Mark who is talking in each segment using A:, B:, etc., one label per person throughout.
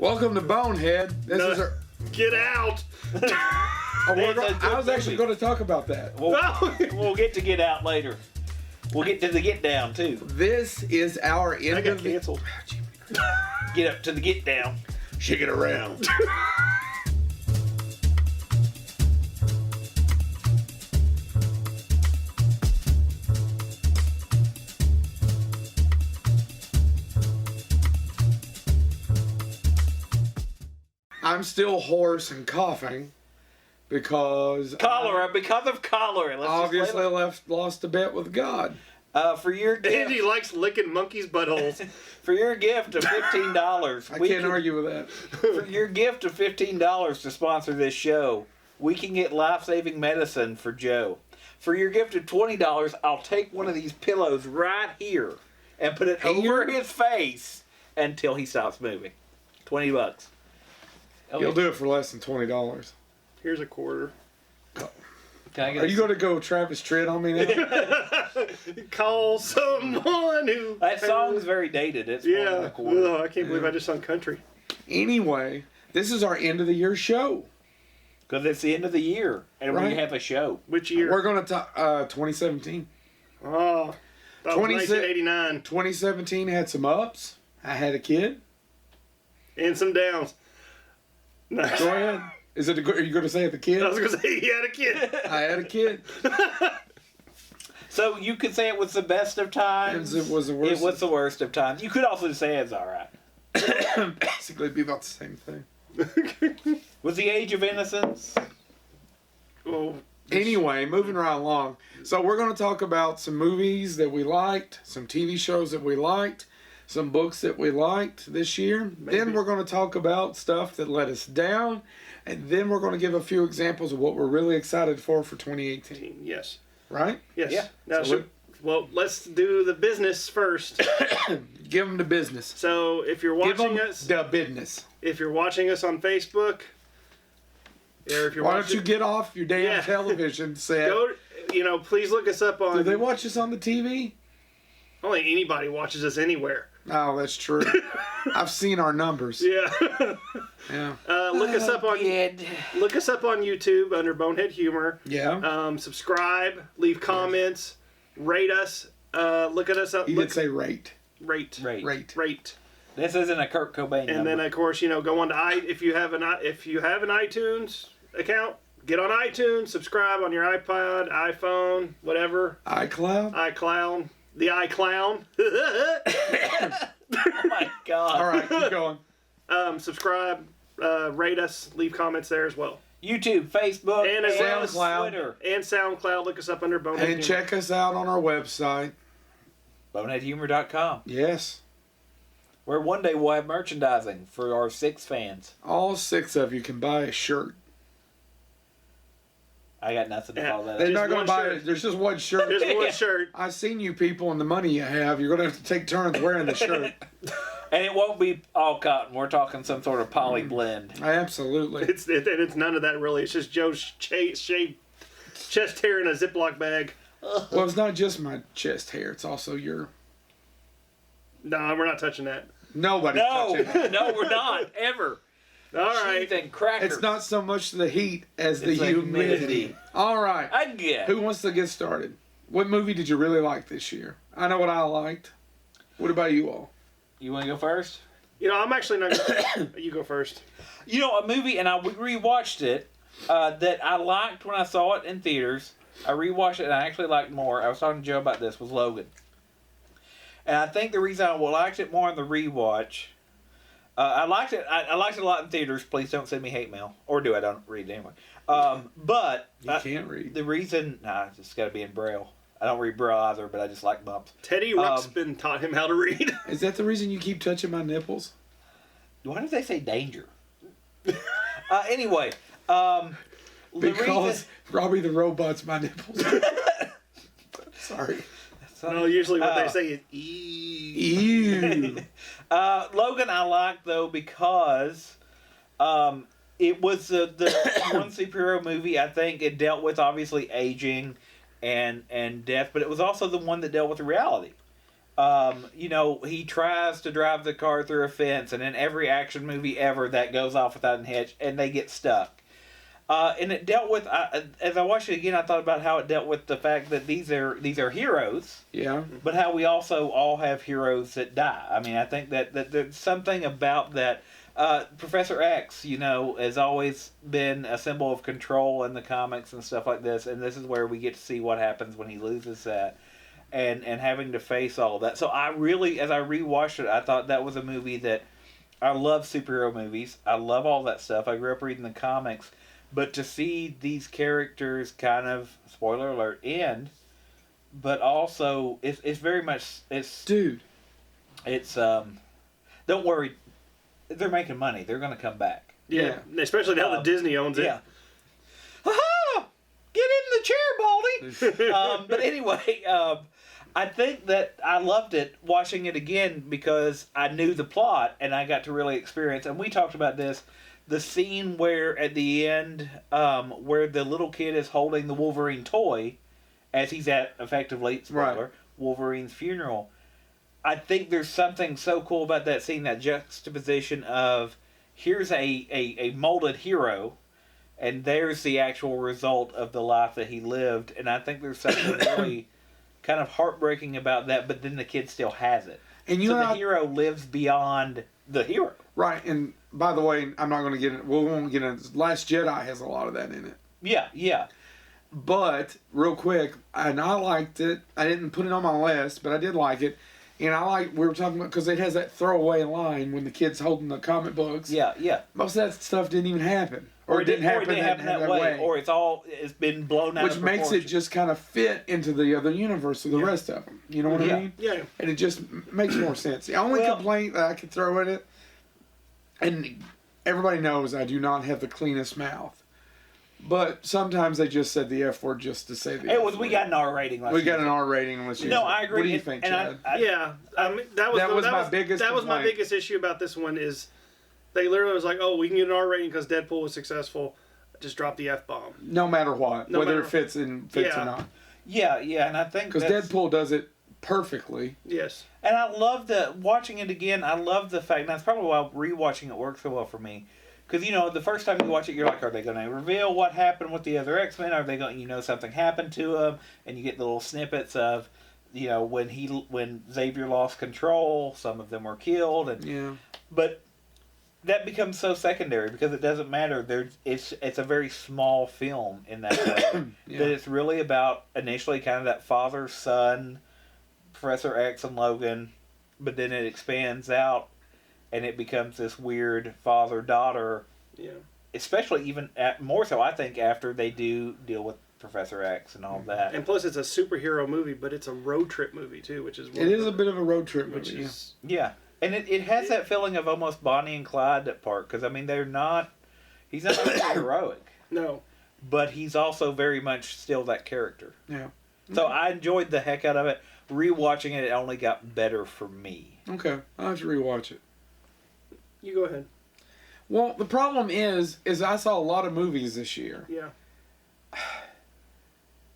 A: Welcome to Bonehead. This is our...
B: Get out!
A: I was actually going to talk about that.
C: We'll get to Get Out later. We'll get to the Get Down too.
A: This is our end
B: I got
A: of the...
B: canceled.
C: Get up to the Get Down.
A: Shake it around. I'm still hoarse and coughing because
C: Cholera, because of cholera. Let's
A: obviously lost a bet with God.
C: for your gift,
B: Andy likes licking monkeys' buttholes.
C: for your gift of $15,
A: I can't argue with that.
C: For your gift of $15 to sponsor this show, we can get life-saving medicine for Joe. For your gift of $20, I'll take one of these pillows right here and put it over his face until he stops moving. $20. Okay.
A: You'll do it for less than $20.
B: Here's a quarter.
C: Can I get
A: Are you going to go Travis Tritt on me now?
B: Call someone who...
C: That song's very dated. It's more than a quarter.
B: Ugh, I can't believe I just sung country.
A: Anyway, this is our end of the year show.
C: Because it's the end of the year, and we have a show.
B: Which year?
A: We're going to talk 2017.
B: Oh, that was 1989.
A: 2017 had some ups. I had a kid.
B: And some downs. Nice.
A: Go ahead. Are you going to say it the kid?
B: I was going to say he had a kid.
A: I had a kid.
C: So you could say it was the best of times.
A: It was the worst.
C: It was the worst of times. You could also say it's all right.
A: Basically, it'd be about the same thing.
C: Was the age of innocence?
B: Well,
A: Anyway, moving right along. So we're going to talk about some movies that we liked, some TV shows that we liked, some books that we liked this year.
B: Maybe.
A: Then we're going to talk about stuff that let us down. And then we're going to give a few examples of what we're really excited for 2018.
B: yes.
A: Right?
B: Yes.
C: Yeah.
B: Now,
A: So
B: well, let's do the business first.
A: Give them the business.
B: So if you're
A: Give
B: watching
A: them
B: us,
A: the business.
B: if you're watching us on Facebook, or if you're
A: Why don't
B: watching,
A: you get off your damn
B: Yeah.
A: television set?
B: please look us up on.
A: Do they watch us on the TV?
B: Only anybody watches us anywhere.
A: Oh, that's true. I've seen our numbers.
B: Yeah.
A: Yeah.
B: Look us up on YouTube under Bonehead Humor.
A: Yeah.
B: Subscribe, leave comments, rate us. Look at us up.
A: You did say rate.
B: Rate.
A: Rate.
C: This isn't a Kurt Cobain
B: And
C: number.
B: then of course, go on to if you have an iTunes account, get on iTunes, subscribe on your iPod, iPhone, whatever.
A: iCloud.
B: The iClown.
C: Oh my God.
A: All right, keep going.
B: Subscribe, rate us, leave comments there as well.
C: YouTube, Facebook,
B: And as well as
C: Twitter.
B: And SoundCloud, look us up under Bonehead
A: And
B: Humor.
A: check us out on our website.
C: BoneheadHumor.com.
A: Yes.
C: Where one day we'll have merchandising for our 6 fans.
A: All 6 of you can buy a shirt.
C: I got nothing to
B: Yeah.
C: follow that
A: They're
C: up.
A: not going
B: one
A: to buy
B: shirt.
A: it. There's just one shirt.
B: There's one shirt.
A: I've seen you people and the money you have. You're going to have to take turns wearing the shirt.
C: And it won't be all cotton. We're talking some sort of poly blend.
A: Absolutely.
B: It's none of that really. It's just Joe's shaved chest hair in a Ziploc bag.
A: Well, it's not just my chest hair. It's also your...
B: No, we're not touching that.
A: Nobody's touching it.
C: No, we're not. Ever.
B: All right.
C: Cheese and crackers.
A: It's not so much the heat as the
C: It's the
A: humidity.
C: humidity.
A: All right.
C: I get.
A: Who wants to get started? What movie did you really like this year? I know what I liked. What about you all?
C: You want to go first?
B: I'm actually not gonna... You go first.
C: A movie, and I rewatched it, that I liked when I saw it in theaters. I rewatched it, and I actually liked more. I was talking to Joe about this, was Logan. And I think the reason I liked it more in the rewatch... I liked it. I liked it a lot in theaters. Please don't send me hate mail, or do I don't read anyway. But
A: You can't read.
C: The reason it's got to be in Braille. I don't read Braille either, but I just like bumps.
B: Teddy Ruxpin taught him how to read.
A: Is that the reason you keep touching my nipples?
C: Why did they say danger? Anyway,
A: Because Robbie the Robot's my nipples. Sorry.
B: No, usually what they say is
A: Ew.
C: Logan I liked though because it was the one superhero movie. I think it dealt with obviously aging and death, but it was also the one that dealt with reality. You know, he tries to drive the car through a fence, and in every action movie ever, that goes off without a hitch, and they get stuck. And it dealt with, as I watched it again, I thought about how it dealt with the fact that these are heroes,
A: Yeah.
C: but how we also all have heroes that die. I mean, I think that there's something about that. Professor X, you know, has always been a symbol of control in the comics and stuff like this, and this is where we get to see what happens when he loses that, and having to face all of that. So I really, as I rewatched it, I thought that was a movie that I love superhero movies. I love all that stuff. I grew up reading the comics, but to see these characters kind of, spoiler alert, end, but also it's very much
A: Dude.
C: It's don't worry. They're making money. They're going to come back.
B: Yeah. Especially now that Disney owns it.
C: Yeah. Ha-ha! Get in the chair, Baldy! But anyway, I think that I loved it watching it again because I knew the plot and I got to really experience. And we talked about this. The scene where at the end, where the little kid is holding the Wolverine toy as he's at, effectively, spoiler,
A: Right.
C: Wolverine's funeral. I think there's something so cool about that scene, that juxtaposition of here's a molded hero, and there's the actual result of the life that he lived. And I think there's something really kind of heartbreaking about that, but then the kid still has it.
A: And you
C: so
A: know,
C: the hero lives beyond the hero.
A: right, and by the way, I'm not going to get it. We won't get it. Last Jedi has a lot of that in it.
C: Yeah, yeah.
A: But, real quick, and I liked it. I didn't put it on my list, but I did like it. And we were talking about, because it has that throwaway line when the kid's holding the comic books.
C: Yeah, yeah.
A: Most of that stuff didn't even happen. Or it didn't happen that way.
C: Or it's been blown out
A: Which
C: of
A: makes it
C: proportion.
A: just kind of fit into the other universe of the rest of them. You know what I mean?
B: Yeah.
A: And it just makes more sense. The only complaint that I could throw at it, and everybody knows I do not have the cleanest mouth, but sometimes they just said the F word just to say the F word.
C: We got an R rating last
A: We
C: year.
A: got an R rating.
C: No, I agree.
A: What do you think, Chad?
B: Yeah, I mean, that was my biggest issue about this one is they literally was like, oh, we can get an R rating because Deadpool was successful. Just drop the F-bomb.
A: No matter what, whether it fits or not.
C: Yeah, and I think
A: because Deadpool does it perfectly.
B: Yes.
C: And I love watching it again. I love the fact, and that's probably why rewatching it works so well for me. Because, you know, the first time you watch it, you're like, are they going to reveal what happened with the other X-Men? Are they going, something happened to them? And you get the little snippets of, when Xavier lost control, some of them were killed. But that becomes so secondary because it doesn't matter. It's a very small film in that way. That it's really about initially kind of that father-son, Professor X and Logan, but then it expands out and it becomes this weird father-daughter.
B: Yeah.
C: Especially even more so, I think, after they do deal with Professor X and all that.
B: And plus, it's a superhero movie, but it's a road trip movie too, which is
A: it is a bit of a road trip movie.
C: Yeah. And it has that feeling of almost Bonnie and Clyde that part, because I mean he's not really heroic.
B: No.
C: But he's also very much still that character.
A: Yeah.
C: So I enjoyed the heck out of it. Rewatching it only got better for me.
A: Okay, I'll have to rewatch it.
B: You go ahead.
A: Well, the problem is I saw a lot of movies this year.
B: Yeah.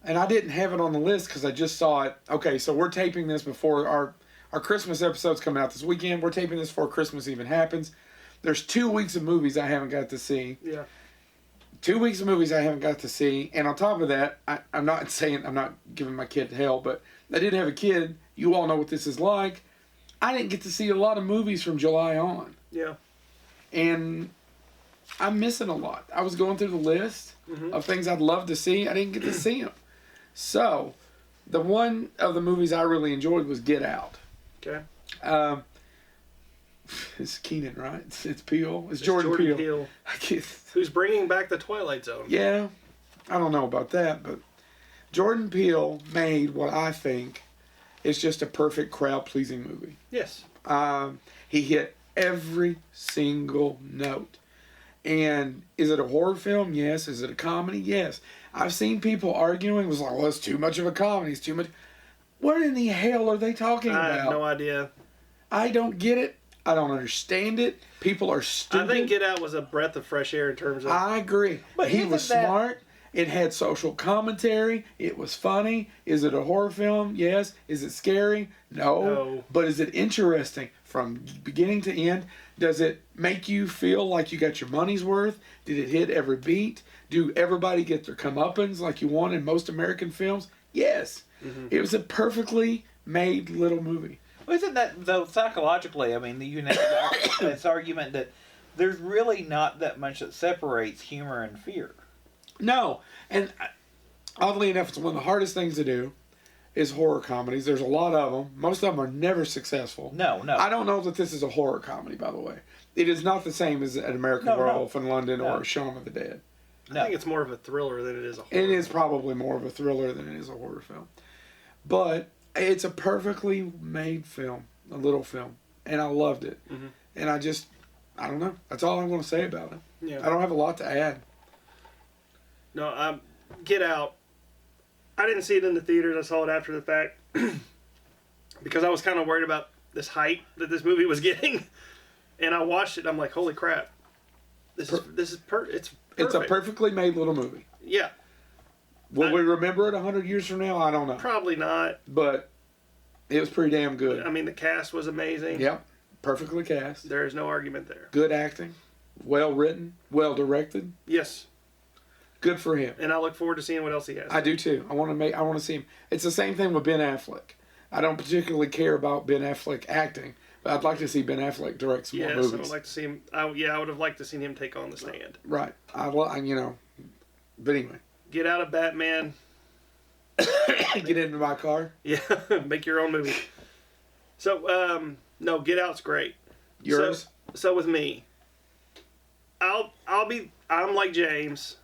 A: And I didn't have it on the list because I just saw it. Okay, so we're taping this before our Christmas episode's coming out this weekend. We're taping this before Christmas even happens. There's 2 weeks of movies I haven't got to see.
B: Yeah.
A: 2 weeks of movies I haven't got to see. And on top of that, I'm not giving my kid hell, but I did have a kid. You all know what this is like. I didn't get to see a lot of movies from July on.
B: Yeah.
A: And I'm missing a lot. I was going through the list of things I'd love to see. I didn't get to see them. So, the one of the movies I really enjoyed was Get Out.
B: Okay.
A: It's Keenan, right? It's Peele. It's Jordan Peele.
B: Who's bringing back the Twilight Zone.
A: Yeah. I don't know about that, but Jordan Peele made what I think is just a perfect crowd-pleasing movie.
B: Yes.
A: He hit every single note. And is it a horror film? Yes. Is it a comedy? Yes. I've seen people arguing. It was like, well, it's too much of a comedy. It's too much. What in the hell are they talking about?
B: I have no idea.
A: I don't get it. I don't understand it. People are stupid.
B: I think Get Out was a breath of fresh air in terms of...
A: I agree.
C: But
A: he was smart. It had social commentary. It was funny. Is it a horror film? Yes. Is it scary? No. But is it interesting from beginning to end? Does it make you feel like you got your money's worth? Did it hit every beat? Do everybody get their comeuppance like you want in most American films? Yes. It was a perfectly made little movie.
C: Well, isn't that, though, psychologically, I mean, you know, this argument that there's really not that much that separates humor and fear.
A: No. And oddly enough, it's one of the hardest things to do is horror comedies. There's a lot of them. Most of them are never successful.
C: No.
A: I don't know that this is a horror comedy, by the way. It is not the same as An American Werewolf in London or Shaun of the Dead.
B: I think it's more of a thriller than it is a horror.
A: It is probably more of a thriller than it is a horror film. But it's a perfectly made film, a little film. And I loved it. And I don't know. That's all I'm going to say about it.
B: Yeah.
A: I don't have a lot to add.
B: No, Get Out. I didn't see it in the theaters. I saw it after the fact because I was kind of worried about this hype that this movie was getting. And I watched it. And I'm like, holy crap! It's perfect.
A: It's a perfectly made little movie.
B: Yeah.
A: Will we remember it 100 years from now? I don't know.
B: Probably not.
A: But it was pretty damn good.
B: I mean, the cast was amazing.
A: Yep. Perfectly cast.
B: There is no argument there.
A: Good acting. Well written. Well directed.
B: Yes.
A: Good for him.
B: And I look forward to seeing what else he has.
A: I do too. I want to see him. It's the same thing with Ben Affleck. I don't particularly care about Ben Affleck acting, but I'd like to see Ben Affleck direct some more movies.
B: I would like to see him. I would have liked to see him take on The Stand.
A: Right. But anyway.
B: Get out of Batman.
A: Get into my car.
B: Yeah, make your own movie. So, no, Get Out's great.
A: Yours?
B: So with me, I'm like James.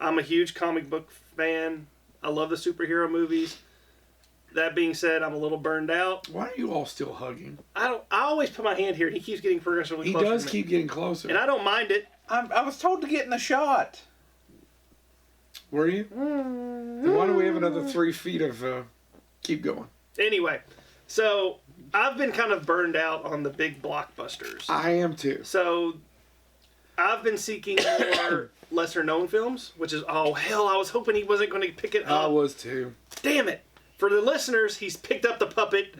B: I'm a huge comic book fan. I love the superhero movies. That being said, I'm a little burned out.
A: Why are you all still hugging?
B: I always put my hand here, and he keeps getting progressively closer.
A: He does keep getting closer.
B: And I don't mind it.
C: I was told to get in the shot.
A: Were you? Then why do we have another 3 feet of... keep going.
B: Anyway, so I've been kind of burned out on the big blockbusters.
A: I am too.
B: So I've been seeking more lesser-known films, which is, oh, hell, I was hoping he wasn't going to pick it up.
A: I was too.
B: Damn it. For the listeners, he's picked up the puppet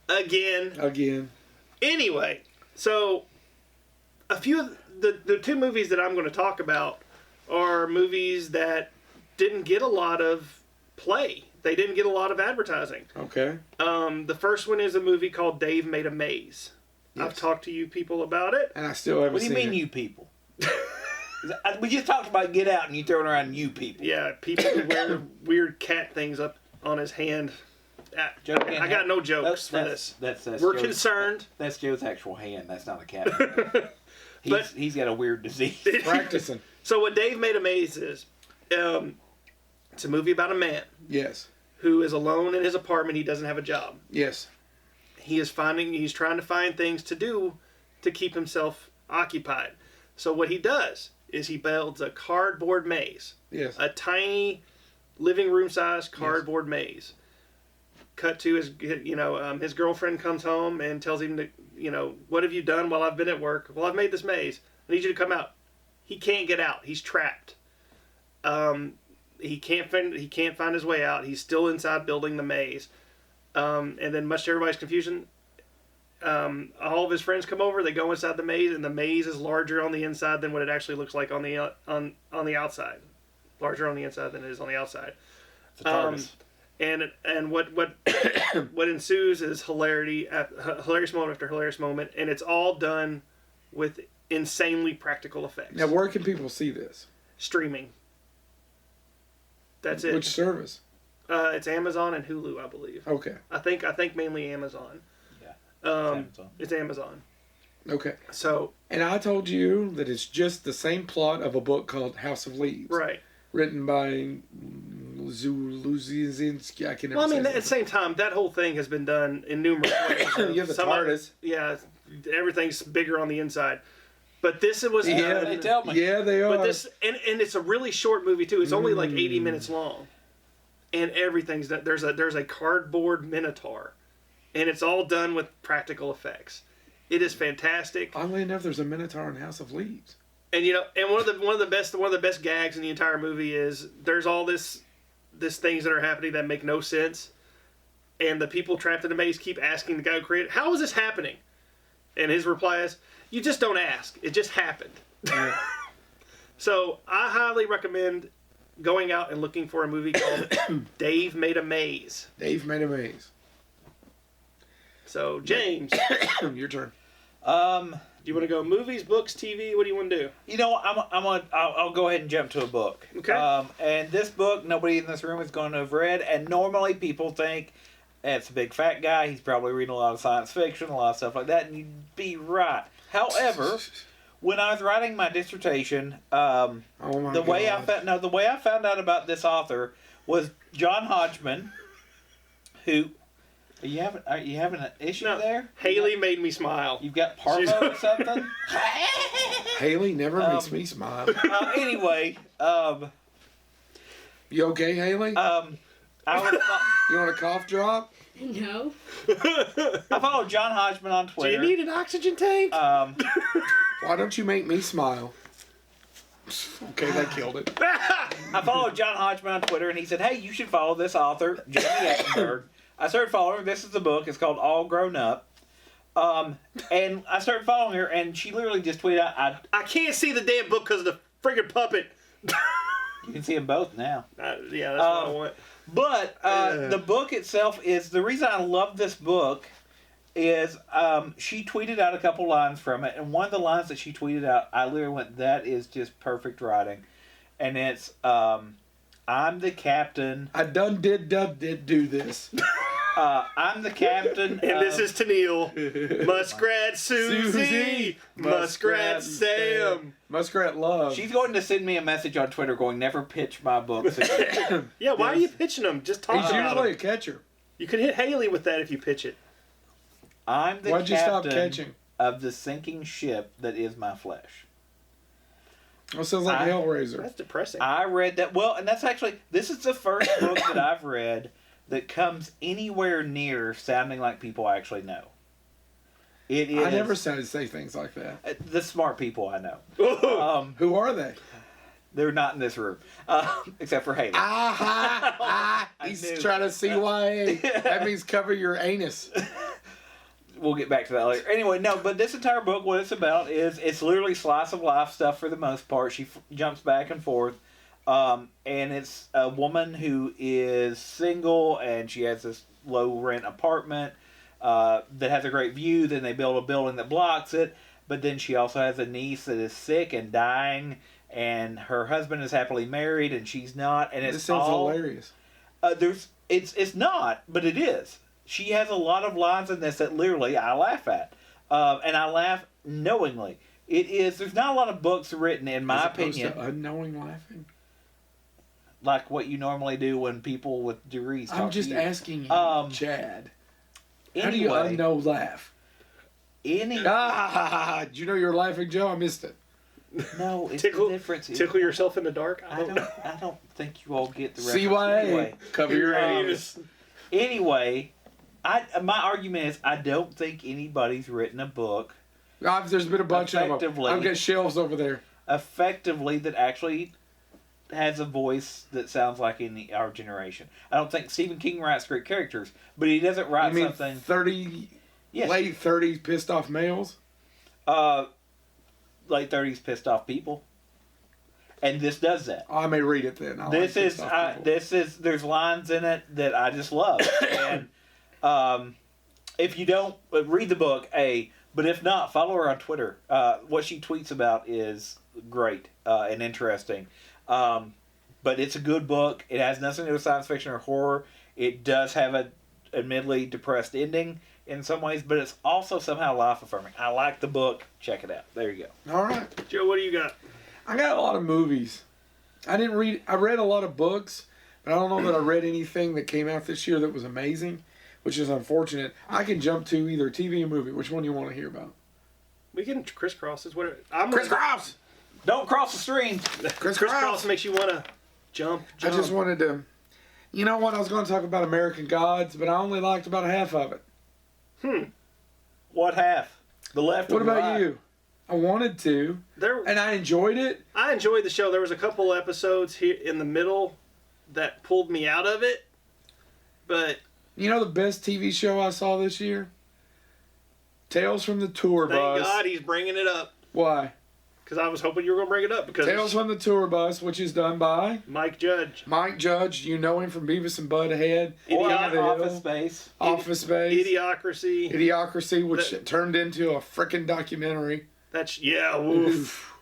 B: again. Anyway, so a few of the 2 movies that I'm going to talk about are movies that didn't get a lot of play. They didn't get a lot of advertising.
A: Okay.
B: The first one is a movie called Dave Made a Maze. Yes. I've talked to you people about it.
A: And I still haven't seen it.
C: What do you mean, you people? We just talked about Get Out and you throwing around you people.
B: Yeah, people who wear weird cat things up on his hand. I got no jokes for this. We're
C: Joe's,
B: concerned.
C: That's Joe's actual hand. That's not a cat. He's got a weird disease.
A: Practicing.
B: So what Dave Made a Maze is, it's a movie about a man.
A: Yes.
B: Who is alone in his apartment. He doesn't have a job.
A: Yes.
B: He's trying to find things to do to keep himself occupied. So what he does is he builds a cardboard maze.
A: Yes.
B: A tiny living room size cardboard maze. Cut to his girlfriend comes home and tells him to, what have you done while I've been at work? Well, I've made this maze. I need you to come out. He can't get out. He's trapped. He can't find his way out. He's still inside building the maze. And then, much to everybody's confusion, all of his friends come over. They go inside the maze, and the maze is larger on the inside than what it actually looks like on the outside. Larger on the inside than it is on the outside.
C: It's a TARDIS.
B: And what what ensues is hilarious moment after hilarious moment, and it's all done with insanely practical effects.
A: Now, where can people see this?
B: Streaming. That's it.
A: Which service?
B: It's Amazon and Hulu, I believe.
A: Okay.
B: I think mainly Amazon.
C: Yeah.
B: It's Amazon.
A: Okay.
B: So.
A: And I told you that it's just the same plot of a book called House of Leaves.
B: Right.
A: Written by Luzinski. I can never say
B: at the same time, that whole thing has been done in numerous ways.
A: You have the TARDIS.
B: Yeah, everything's bigger on the inside. But this was
A: done.
C: They tell me.
A: Yeah, they are.
B: But this and it's a really short movie too. It's only like 80 minutes long, and everything's done. There's a cardboard minotaur, and it's all done with practical effects. It is fantastic.
A: Oddly enough, there's a minotaur in House of Leaves.
B: And and one of the best gags in the entire movie is there's all this things that are happening that make no sense, and the people trapped in the maze keep asking the guy who created, "How is this happening?" And his reply is, "You just don't ask. It just happened."
A: Yeah.
B: So I highly recommend going out and looking for a movie called Dave Made a Maze.
A: Dave Made a Maze.
B: So James,
A: Your turn.
B: do you want to go movies, books, TV? What do you want to do?
C: I'll go ahead and jump to a book.
B: Okay.
C: And this book, nobody in this room is going to have read. And normally people think, it's a big fat guy. He's probably reading a lot of science fiction, a lot of stuff like that. And you'd be right. However, when I was writing my dissertation, the way I found out about this author was John Hodgman, who. Are you having an issue there?
B: Haley made me smile.
C: You've got parvo or something?
A: Haley never makes me smile.
C: Anyway,
A: you okay, Haley?
C: you want
A: a cough drop?
D: No.
C: I follow John Hodgman on Twitter.
B: Do you need an oxygen tank?
A: Why don't you make me smile? Okay, that killed it.
C: I follow John Hodgman on Twitter, and he said, "Hey, you should follow this author, Jamie Eckenberg." I started following her. This is the book. It's called All Grown Up. And I started following her, and she literally just tweeted out,
B: I can't see the damn book because of the friggin' puppet.
C: You can see them both now.
B: Yeah, that's what I want.
C: But the book itself is, the reason I love this book is she tweeted out a couple lines from it, and one of the lines that she tweeted out, I literally went, that is just perfect writing. And it's, I'm the captain.
A: I did do this.
C: I'm the captain.
B: And this is Tennille. Muskrat Susie. Muskrat Sam.
A: Muskrat Love.
C: She's going to send me a message on Twitter going, never pitch my books again.
B: Yeah, why are you pitching them? Just talk
A: He's
B: about
A: usually
B: them.
A: a catcher.
B: You could hit Haley with that if you pitch it.
C: I'm the
A: Why'd you stop
C: captain
A: catching?
C: of the sinking ship that is my flesh.
A: Well, sounds like Hellraiser.
B: That's depressing.
C: I read that. Well, and that's actually, this is the first book that I've read that comes anywhere near sounding like people I actually know. It is.
A: I never sounded to say things like that.
C: The smart people I know.
A: Who are they?
C: They're not in this room, except for Haley.
A: He's trying to CYA. That means cover your anus.
C: We'll get back to that later. Anyway, no, but this entire book, what it's about is it's literally slice of life stuff for the most part. She jumps back and forth. And it's a woman who is single and she has this low rent apartment that has a great view. Then they build a building that blocks it. But then she also has a niece that is sick and dying. And her husband is happily married and she's not. And it's
A: This sounds hilarious.
C: It's not, but it is. She has a lot of lines in this that literally I laugh at. And I laugh knowingly. There's not a lot of books written, in my opinion.
A: To unknowing laughing?
C: Like what you normally do when people with degrees talk
A: I'm just
C: to you.
A: asking you, Chad. How do you
C: Anyway,
A: unknow laugh?
C: Did
A: Did you know you were laughing, Joe? I missed it.
C: No, it's
B: Tickle-
C: the difference.
B: Tickle yourself in the dark?
C: I don't think you all get the reference.
A: CYA.
C: Anyway,
A: Cover your anus.
C: anyway, my argument is I don't think anybody's written a book
A: There's been a bunch of them.
C: Effectively.
A: I've got shelves over there.
C: effectively that actually has a voice that sounds like in our generation. I don't think Stephen King writes great characters, but he doesn't write
A: You mean
C: something.
A: 30,
C: Yes.
A: late 30s pissed off males?
C: Late 30s pissed off people. And this does that.
A: Oh, I may read it then. I like pissed off people.
C: There's lines in it that I just love. And if you don't read the book, but if not, follow her on Twitter. What she tweets about is great and interesting. But it's a good book. It has nothing to do with science fiction or horror. It does have a admittedly depressed ending in some ways, but it's also somehow life affirming. I like the book. Check it out. There you go.
A: All right.
B: Joe, what do you got?
A: I got a lot of movies. I read a lot of books, but I don't know that I read anything that came out this year that was amazing, which is unfortunate. I can jump to either TV or movie. Which one do you want to hear about?
B: We can crisscross. Is what
A: Crisscross!
C: Don't cross the stream.
B: Crisscross makes you want to jump.
A: I just wanted to... You know what? I was going to talk about American Gods, but I only liked about half of it.
C: What half? The left or
A: What
C: the
A: about
C: right?
A: you? I wanted to, and I enjoyed it.
B: I enjoyed the show. There was a couple episodes here in the middle that pulled me out of it, but
A: You know the best TV show I saw this year? Tales from the Tour Bus.
B: thank God he's bringing it up.
A: Why?
B: Because I was hoping you were going to bring it up. Because
A: Tales from the Tour Bus, which is done by
B: Mike Judge.
A: Mike Judge. You know him from Beavis and Butthead.
C: Or
B: Idiot-
A: the
C: Office
A: Hill.
C: Space.
A: Office Space.
B: Idiocracy.
A: Idiocracy, which turned into a frickin' documentary.
B: That's, yeah, woof.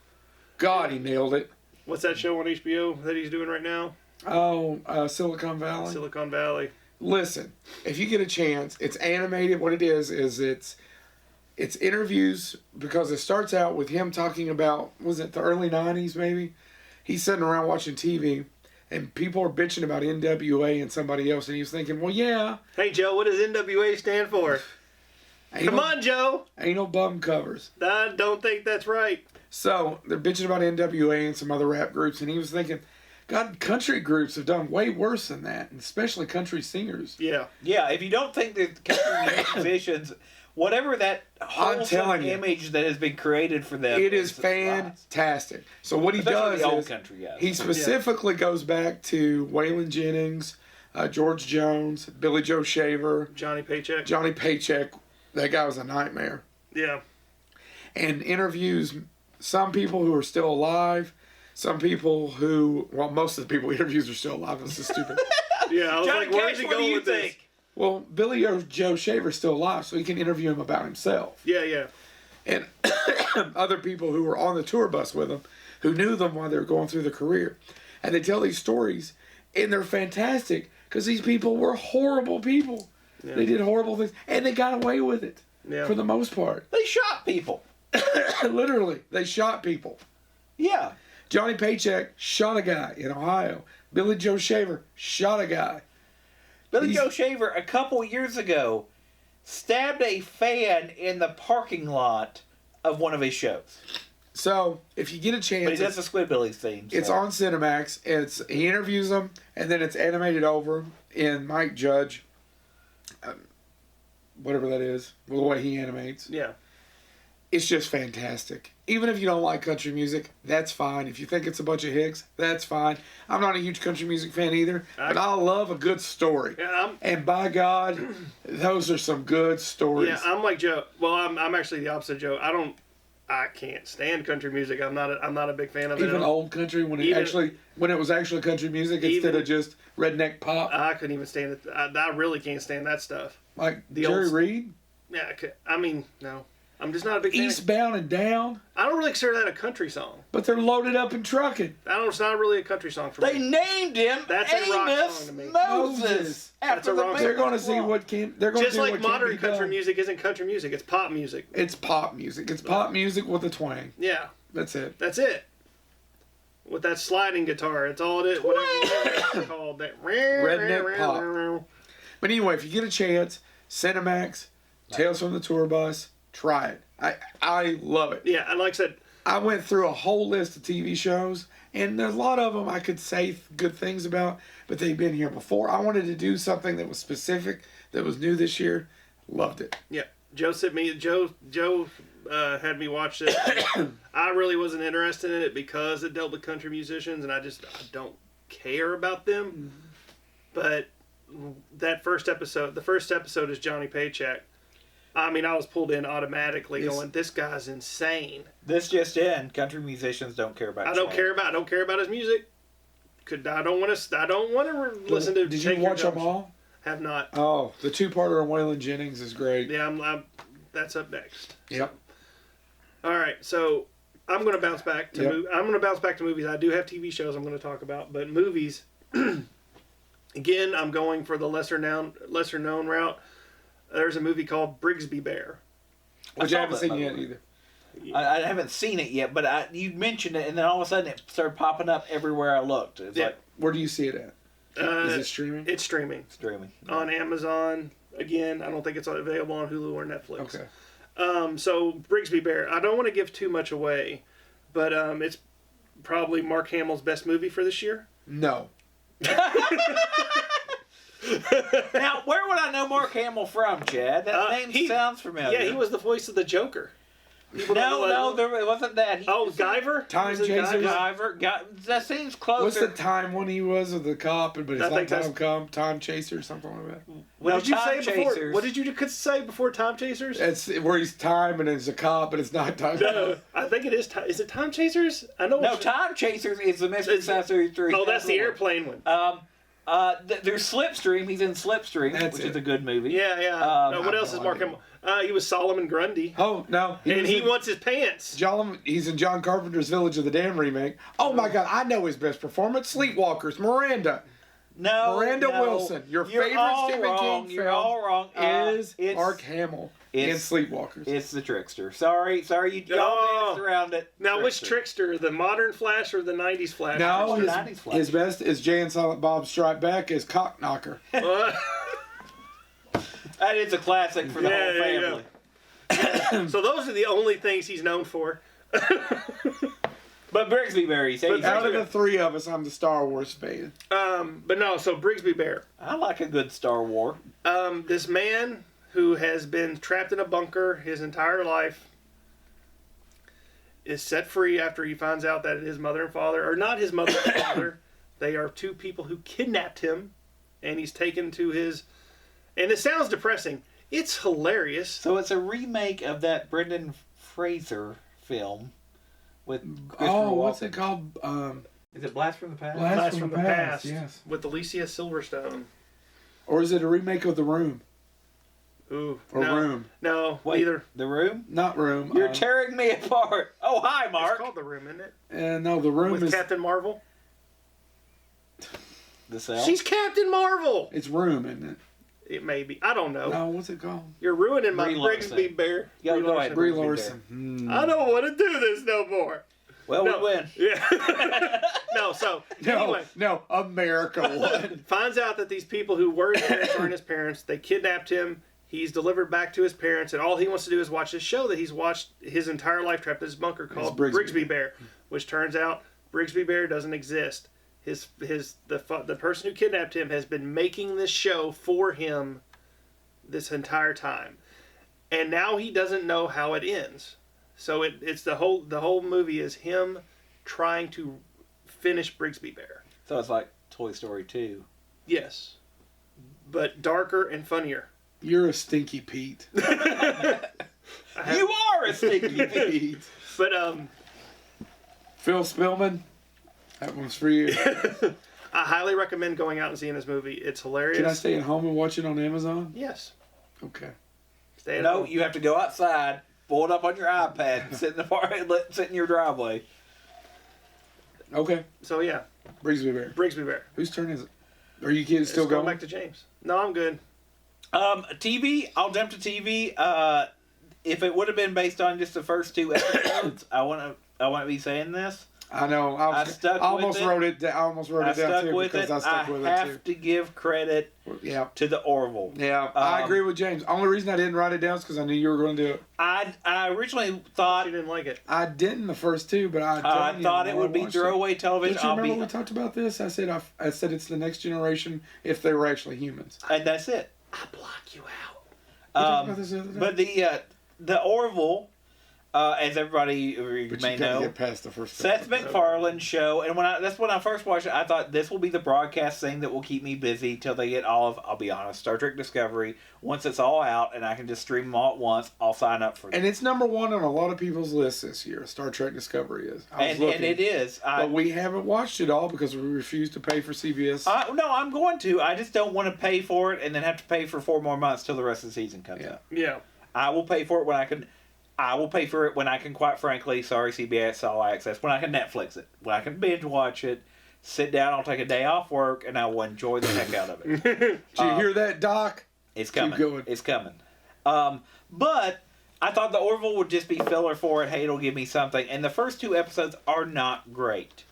A: God, he nailed it.
B: What's that show on HBO that he's doing right now?
A: Oh, Silicon Valley.
B: Silicon Valley.
A: Listen, if you get a chance, it's animated. What it is it's interviews, because it starts out with him talking about, was it the early 90s maybe? He's sitting around watching TV, and people are bitching about NWA and somebody else, and he was thinking, well, yeah.
B: Hey, Joe, what does NWA stand for? Come on, Joe.
A: Ain't no bum covers.
B: I don't think that's right.
A: So they're bitching about NWA and some other rap groups, and he was thinking, God, country groups have done way worse than that, and especially country singers.
B: Yeah.
C: Yeah, if you don't think that country musicians, whatever that wholesome
A: telling you.
C: image that has been created for them,
A: It is
C: lies.
A: fantastic. So what he
C: Especially
A: does
C: the old
A: is
C: country guys.
A: he specifically goes back to Waylon Jennings, George Jones, Billy Joe Shaver,
B: Johnny Paycheck.
A: Johnny Paycheck. That guy was a nightmare.
B: Yeah.
A: And interviews some people who are still alive, some people who, well, most of the people he interviews are still alive. This is stupid.
B: Yeah, I was
C: Johnny
B: like, where's
C: Cash,
B: he
C: what do
B: going
C: you
B: with this?
C: think?
A: Well, Billy Joe Shaver's still alive, so he can interview him about himself.
B: Yeah, yeah.
A: And other people who were on the tour bus with him, who knew them while they were going through the career. And they tell these stories, and they're fantastic, because these people were horrible people.
B: Yeah.
A: They did horrible things, and they got away with it,
B: Yeah.
A: for the most part.
C: They shot people.
A: Literally, they shot people.
C: Yeah.
A: Johnny Paycheck shot a guy in Ohio. Billy Joe Shaver shot a guy.
C: Billy
A: He's-
C: Joe Shaver, a couple years ago, stabbed a fan in the parking lot of one of his shows.
A: So, if you get a chance,
C: But he does the Squidbillies theme.
A: it's
C: so.
A: on Cinemax. He interviews them, and then it's animated over in Mike Judge, whatever that is, the way he animates.
B: Yeah.
A: It's just fantastic. Even if you don't like country music, that's fine. If you think it's a bunch of hicks, that's fine. I'm not a huge country music fan either, but I love a good story.
B: Yeah,
A: And by God, those are some good stories.
B: yeah, I'm like Joe. Well, I'm actually the opposite of Joe. I can't stand country music. I'm not a big fan of it.
A: Even old country when it was actually country music instead
B: Even-
A: of just redneck pop,
B: I couldn't even stand it. I really can't stand that stuff.
A: like
B: the
A: Jerry
B: old-
A: Reed,
B: Yeah, I mean, no. I'm just not a big fan.
A: Eastbound and Down,
B: I don't really consider that a country song.
A: but they're loaded up and trucking.
B: It's not really a country song for
C: They
B: me.
C: named him
B: That's a rock
C: Amos
B: song to me.
C: Moses.
A: Moses.
C: After
B: That's a
C: the
B: rock
C: band
A: They're going to
C: was
A: see
C: wrong.
A: what can. They're going to
B: Just
A: do
B: like
A: what
B: modern
A: can be
B: country
A: done.
B: music isn't country music. It's pop music.
A: It's pop music. It's pop music with a twang.
B: Yeah,
A: That's it.
B: that's it. With that sliding guitar, it's all it is. Whatever it's called. That
A: Redneck pop. But anyway, if you get a chance, Cinemax, Tales from the Tour Bus, try it. I love it.
B: Yeah, and like I said,
A: I went through a whole list of TV shows, and there's a lot of them I could say good things about, but they've been here before. I wanted to do something that was specific, that was new this year. Loved it.
B: yeah, Joe sent me. Joe had me watch this. I really wasn't interested in it because it dealt with country musicians, and I don't care about them. But that first episode, the first episode is Johnny Paycheck. I mean, I was pulled in automatically,
A: Yes.
B: going, "This guy's insane."
C: This just in: country musicians don't care about.
B: I don't care about his music. I don't want to listen to.
A: Did
B: Take
A: you
B: Your
A: watch them
B: Dumb-
A: all?
B: Have not.
A: Oh, the two-parter on Waylon Jennings is great.
B: Yeah, that's up next.
A: Yep.
B: All right, so I'm going to bounce back to
A: Yep.
B: I'm going to bounce back to movies. I do have TV shows I'm going to talk about, but movies. Again, I'm going for the lesser known route. There's a movie called Brigsby Bear.
A: Which
C: saw
A: I haven't
C: that,
A: seen
C: by the
A: yet
C: way.
A: either.
C: I haven't seen it yet, but you mentioned it, and then all of a sudden it started popping up everywhere I looked. It's
B: Yeah.
C: like
A: Where do you see it at? Is it streaming?
B: It's streaming
C: streaming.
B: on Amazon. Again, I don't think it's available on Hulu or Netflix.
A: Okay.
B: So Brigsby Bear. I don't want to give too much away, but it's probably Mark Hamill's best movie for this year.
A: No.
C: Now, where would I know Mark Hamill from, Chad? That name
B: he-
C: sounds familiar.
B: Yeah, he was the voice of the Joker. People don't know
C: No,
B: what-
C: there it wasn't that. He
B: Oh,
C: was
B: Guyver?
A: Time
B: Was it
A: Chasers?
C: Guyver. That seems closer.
A: What's the time when he was with the cop, but it's
B: I
A: not
B: think that's-
A: time come, time chaser, something like that.
B: What
C: No,
B: did you
C: Time
B: say before?
C: Chasers.
B: What did you say before Time Chasers?
A: It's where he's time and it's a cop, but it's not time.
B: No, I think it is. Is it Time Chasers? I know.
C: No,
B: it's-
C: Time Chasers is the Mystery
B: Is it-
C: Science Theory 3.
B: Oh, that's the airplane one.
C: There's Slipstream. He's in Slipstream,
A: That's
C: which
A: it.
C: is a good movie.
B: Yeah. What
A: I
B: else
A: have
B: is
A: no
B: Mark
A: idea.
B: Hamill? He was Solomon Grundy.
A: Oh no,
B: And
A: was
B: he
A: in
B: wants his pants.
A: He's in John Carpenter's Village of the Damned remake. Oh my God, I know his best performance. Sleepwalkers, Miranda.
C: No,
A: Miranda
C: no.
A: Wilson, your
C: You're
A: favorite
C: all
A: Stephen
C: wrong.
A: King
C: You're
A: film
C: all wrong.
A: is
C: It's
A: Mark Hamill in
C: it's-
A: Sleepwalkers.
C: It's the Trickster. Sorry, y'all
B: Oh.
C: danced around it.
B: Now, which Trickster? The modern Flash or the 90s Flash?
A: No,
C: Trickster 90s Flash.
A: his best is Jay and Silent Bob Strike Back as Cockknocker.
C: That is a classic for the
B: Yeah,
C: whole
B: yeah,
C: family.
B: So those are the only things he's known for.
C: But Brigsby Bear, he's
A: Out of the three of us, I'm the Star Wars fan.
B: But no, so Brigsby Bear.
C: I like a good Star War.
B: This man who has been trapped in a bunker his entire life is set free after he finds out that his mother and father, or not his mother and father, they are two people who kidnapped him, and he's taken to his. And it sounds depressing. It's hilarious.
C: So it's a remake of that Brendan Fraser film with Christopher
A: Oh, what's
C: Walken.
A: it called?
C: Is it Blast from the Past?
A: Blast
B: from the Past.
A: Yes.
B: With Alicia Silverstone.
A: Or is it a remake of The Room?
B: Ooh.
A: Or
B: no,
A: Room?
B: No,
C: Wait,
B: either.
C: The Room?
A: Not Room.
C: You're tearing me apart. Oh, hi,
B: It's
C: Mark.
B: called The Room, isn't it?
A: No, The Room
B: With
A: is.
B: Captain Marvel.
C: The Cell?
B: She's Captain Marvel.
A: It's Room, isn't it?
B: It may be. I don't know.
A: No, what's it called?
B: You're ruining my
C: Brie Larson.
B: Brigsby Bear.
C: Yo,
B: Brie
C: go
B: Larson.
C: ahead.
A: Brie
C: Brigsby
A: Larson.
B: I don't want to do this no more.
C: Well,
B: No.
C: we win.
B: Yeah. No, so anyway,
A: No, America won.
B: finds out that these people who were his parents aren't his parents. They kidnapped him. He's delivered back to his parents, and all he wants to do is watch this show that he's watched his entire life trapped in this bunker called
A: Brigsby.
B: Brigsby Bear, which turns out Brigsby Bear doesn't exist. The person who kidnapped him has been making this show for him this entire time, and now he doesn't know how it ends. So it's the whole movie is him trying to finish Brigsby Bear.
C: So it's like Toy Story 2.
B: Yes, but darker and funnier.
A: You're a stinky Pete.
C: You are a stinky pig.
B: But
A: Phil Spillman, that one's for you.
B: I highly recommend going out and seeing this movie. It's hilarious.
A: Can I stay at home and watch it on Amazon?
B: Yes.
A: Okay.
B: Stay at
C: No,
B: home.
C: you have to go outside, pull it up on your iPad, and sit in your driveway.
A: Okay.
B: So yeah,
A: Brigsby Bear.
B: Brigsby Bear.
A: Whose turn is it? Are you kids still
B: It's going
A: going?
B: back to James. No, I'm good.
C: TV, I'll jump to TV. If it would have been based on just the first two episodes, I want to be saying this.
A: I know.
C: I stuck with
A: almost
C: it.
A: wrote it. I almost wrote
C: I
A: it down
C: stuck
A: too
C: with
A: because
C: it.
A: I stuck with it
C: have
A: too.
C: to give credit
A: Yeah.
C: to the Orville.
A: Yeah, I
C: Um,
A: agree with James. Only reason I didn't write it down is because I knew you were going to do it.
C: I originally thought
B: You didn't like it.
A: I didn't the first two, but I
C: thought it would be throwaway television.
A: Don't you remember we talked about this? I said it's the next generation if they were actually humans.
C: and that's it.
B: I block you out.
A: We talked about this the other day.
C: But the Orville, as everybody
A: But
C: may
A: you gotta
C: know,
A: get past the first.
C: Seth
A: episode.
C: MacFarlane show, and that's when I first watched it. I thought this will be the broadcast thing that will keep me busy till they get all of. I'll be honest, Star Trek Discovery. Once it's all out and I can just stream them all at once, I'll sign up for them.
A: And it's number one on a lot of people's lists this year. Star Trek Discovery is.
C: And it is.
A: But we haven't watched it all because we refuse to pay for CBS.
C: No, I'm going to. I just don't want to pay for it and then have to pay for 4 more months till the rest of the season comes out.
B: Yeah.
C: I will pay for it when I can. I will pay for it when I can, quite frankly, sorry CBS All Access, when I can Netflix it. When I can binge watch it, sit down, I'll take a day off work, and I will enjoy the heck out of it.
A: Did you hear that, Doc?
C: It's coming.
A: going.
C: It's coming. But I thought the Orville would just be filler for it. Hey, it'll give me something. And the first 2 episodes are not great.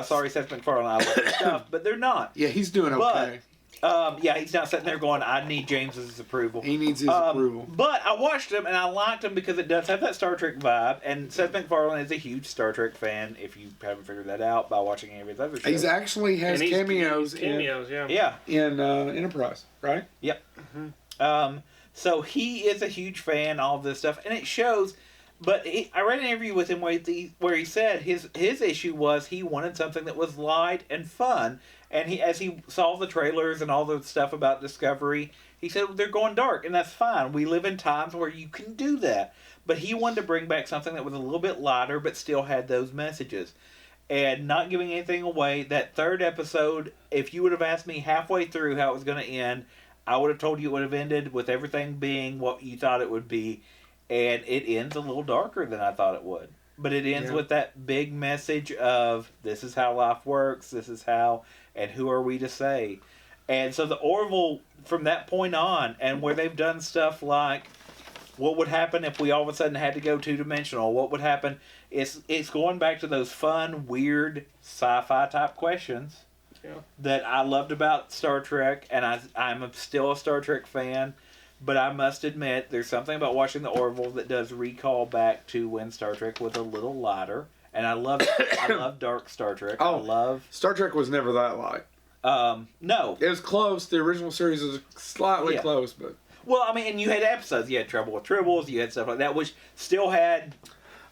C: Sorry, Seth MacFarlane, I love his stuff, but they're not.
A: Yeah, he's doing okay.
C: Yeah, he's not sitting there going, I need James's approval.
A: He needs his approval.
C: But I watched him, and I liked him because it does have that Star Trek vibe. And Seth MacFarlane is a huge Star Trek fan, if you haven't figured that out by watching any of his other shows.
A: He's actually has
B: And
A: cameos,
B: yeah.
C: Yeah.
A: in Enterprise, right?
C: Yep. So he is a huge fan, all of this stuff, and it shows. But I read an interview with him where he said his issue was he wanted something that was light and fun. And as he saw the trailers and all the stuff about Discovery, he said they're going dark, and that's fine. We live in times where you can do that. But he wanted to bring back something that was a little bit lighter, but still had those messages. And not giving anything away, that third episode, if you would have asked me halfway through how it was going to end, I would have told you it would have ended with everything being what you thought it would be. And it ends a little darker than I thought it would. But it ends with that big message of, this is how life works, this is how, and who are we to say? And so the Orville, from that point on, and where they've done stuff like, what would happen if we all of a sudden had to go two-dimensional? What would happen? It's going back to those fun, weird, sci-fi type questions that I loved about Star Trek, and I'm still a Star Trek fan. But I must admit, there's something about watching the Orville that does recall back to when Star Trek was a little lighter. And I love dark Star Trek.
A: Star Trek was never that light.
C: No.
A: It was close. The original series was slightly close, but...
C: Well, I mean, and you had episodes. You had Trouble with Tribbles. You had stuff like that, which still had...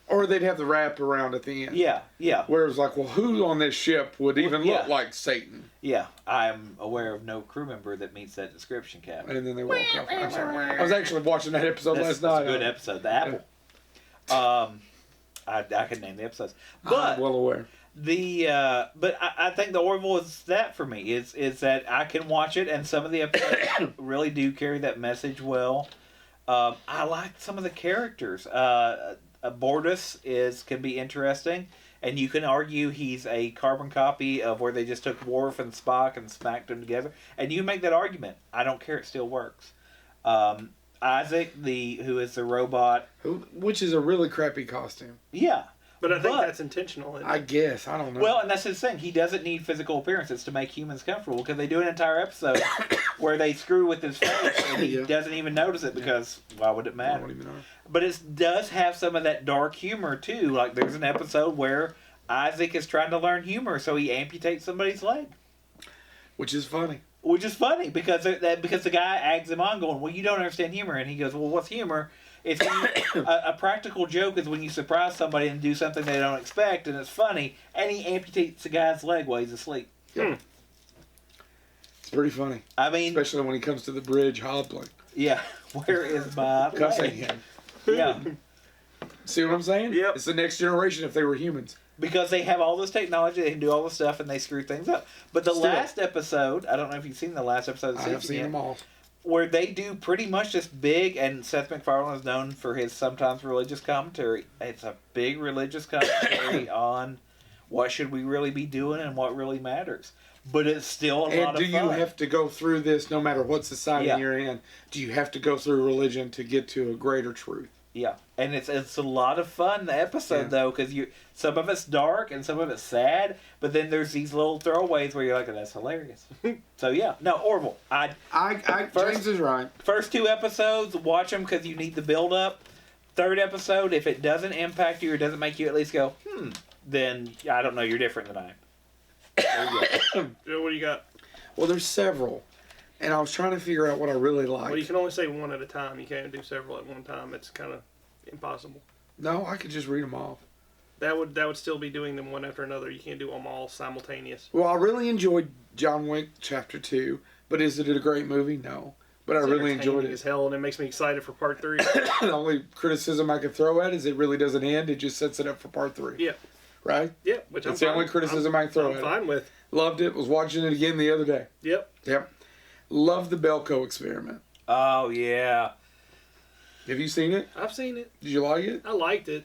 A: Or they'd have the wrap around at the end.
C: Yeah.
A: Where it was like, well, who on this ship would even look like Satan?
C: Yeah. I'm aware of no crew member that meets that description, Captain.
A: And then they walk off. I'm sorry. I was actually watching that episode last night.
C: That's a good episode. The Apple. I could name the episodes. But
A: I'm well aware.
C: But I think the Orville is that for me. Is that I can watch it, and some of the episodes really do carry that message well. I like some of the characters. Bortus can be interesting, and you can argue he's a carbon copy of where they just took Worf and Spock and smacked them together, and you make that argument. I don't care; it still works. Isaac, who is the robot,
A: which is a really crappy costume.
C: Yeah.
B: But I think that's intentional.
A: I guess. I don't know.
C: Well, and that's his thing. He doesn't need physical appearances to make humans comfortable, because they do an entire episode where they screw with his face and he doesn't even notice it, because why would it matter?
A: I don't even know.
C: But it does have some of that dark humor, too. Like, there's an episode where Isaac is trying to learn humor, so he amputates somebody's leg.
A: Which is funny.
C: Because the guy eggs him on, going, well, you don't understand humor. And he goes, well, what's humor? It's a practical joke is when you surprise somebody and do something they don't expect, and it's funny, and he amputates the guy's leg while he's asleep.
A: Yep. It's pretty funny.
C: I mean...
A: Especially when he comes to the bridge hobbling.
C: Yeah. Where is my leg? Yeah.
A: See what I'm saying?
B: Yep.
A: It's the next generation if they were humans.
C: Because they have all this technology, they can do all this stuff, and they screw things up. But the last episode, I don't know if you've seen the last episode.
A: I have seen them all.
C: Where they do pretty much this big, and Seth MacFarlane is known for his sometimes religious commentary. It's a big religious commentary on what should we really be doing and what really matters. But it's still a lot of fun.
A: And do you have to go through this no matter what society you're in? Do you have to go through religion to get to a greater truth?
C: Yeah, and it's a lot of fun, the episode, though, because some of it's dark and some of it's sad, but then there's these little throwaways where you're like, oh, that's hilarious. So, yeah. No, Orville.
A: James is right.
C: First 2 episodes, watch them because you need the build-up. Third episode, if it doesn't impact you or doesn't make you at least go, then, I don't know, you're different than I am. There you
B: go. What do you got?
A: Well, there's several. And I was trying to figure out what I really like.
B: Well, you can only say one at a time. You can't do several at one time. It's kind of impossible.
A: No, I could just read them off.
B: That would still be doing them one after another. You can't do them all simultaneous.
A: Well, I really enjoyed John Wick Chapter 2. But is it a great movie? No. But
B: It's
A: I really enjoyed it.
B: As hell, and it makes me excited for part 3.
A: The only criticism I could throw at is it really doesn't end. It just sets it up for part 3.
B: Yeah.
A: Right?
B: Yeah. Which
A: That's the only criticism I can throw at it.
B: I'm fine with.
A: Loved it. Was watching it again the other day.
B: Yep.
A: Love the Belko Experiment.
C: Oh, yeah.
A: Have you seen it?
B: I've seen it.
A: Did you like it?
B: I liked it.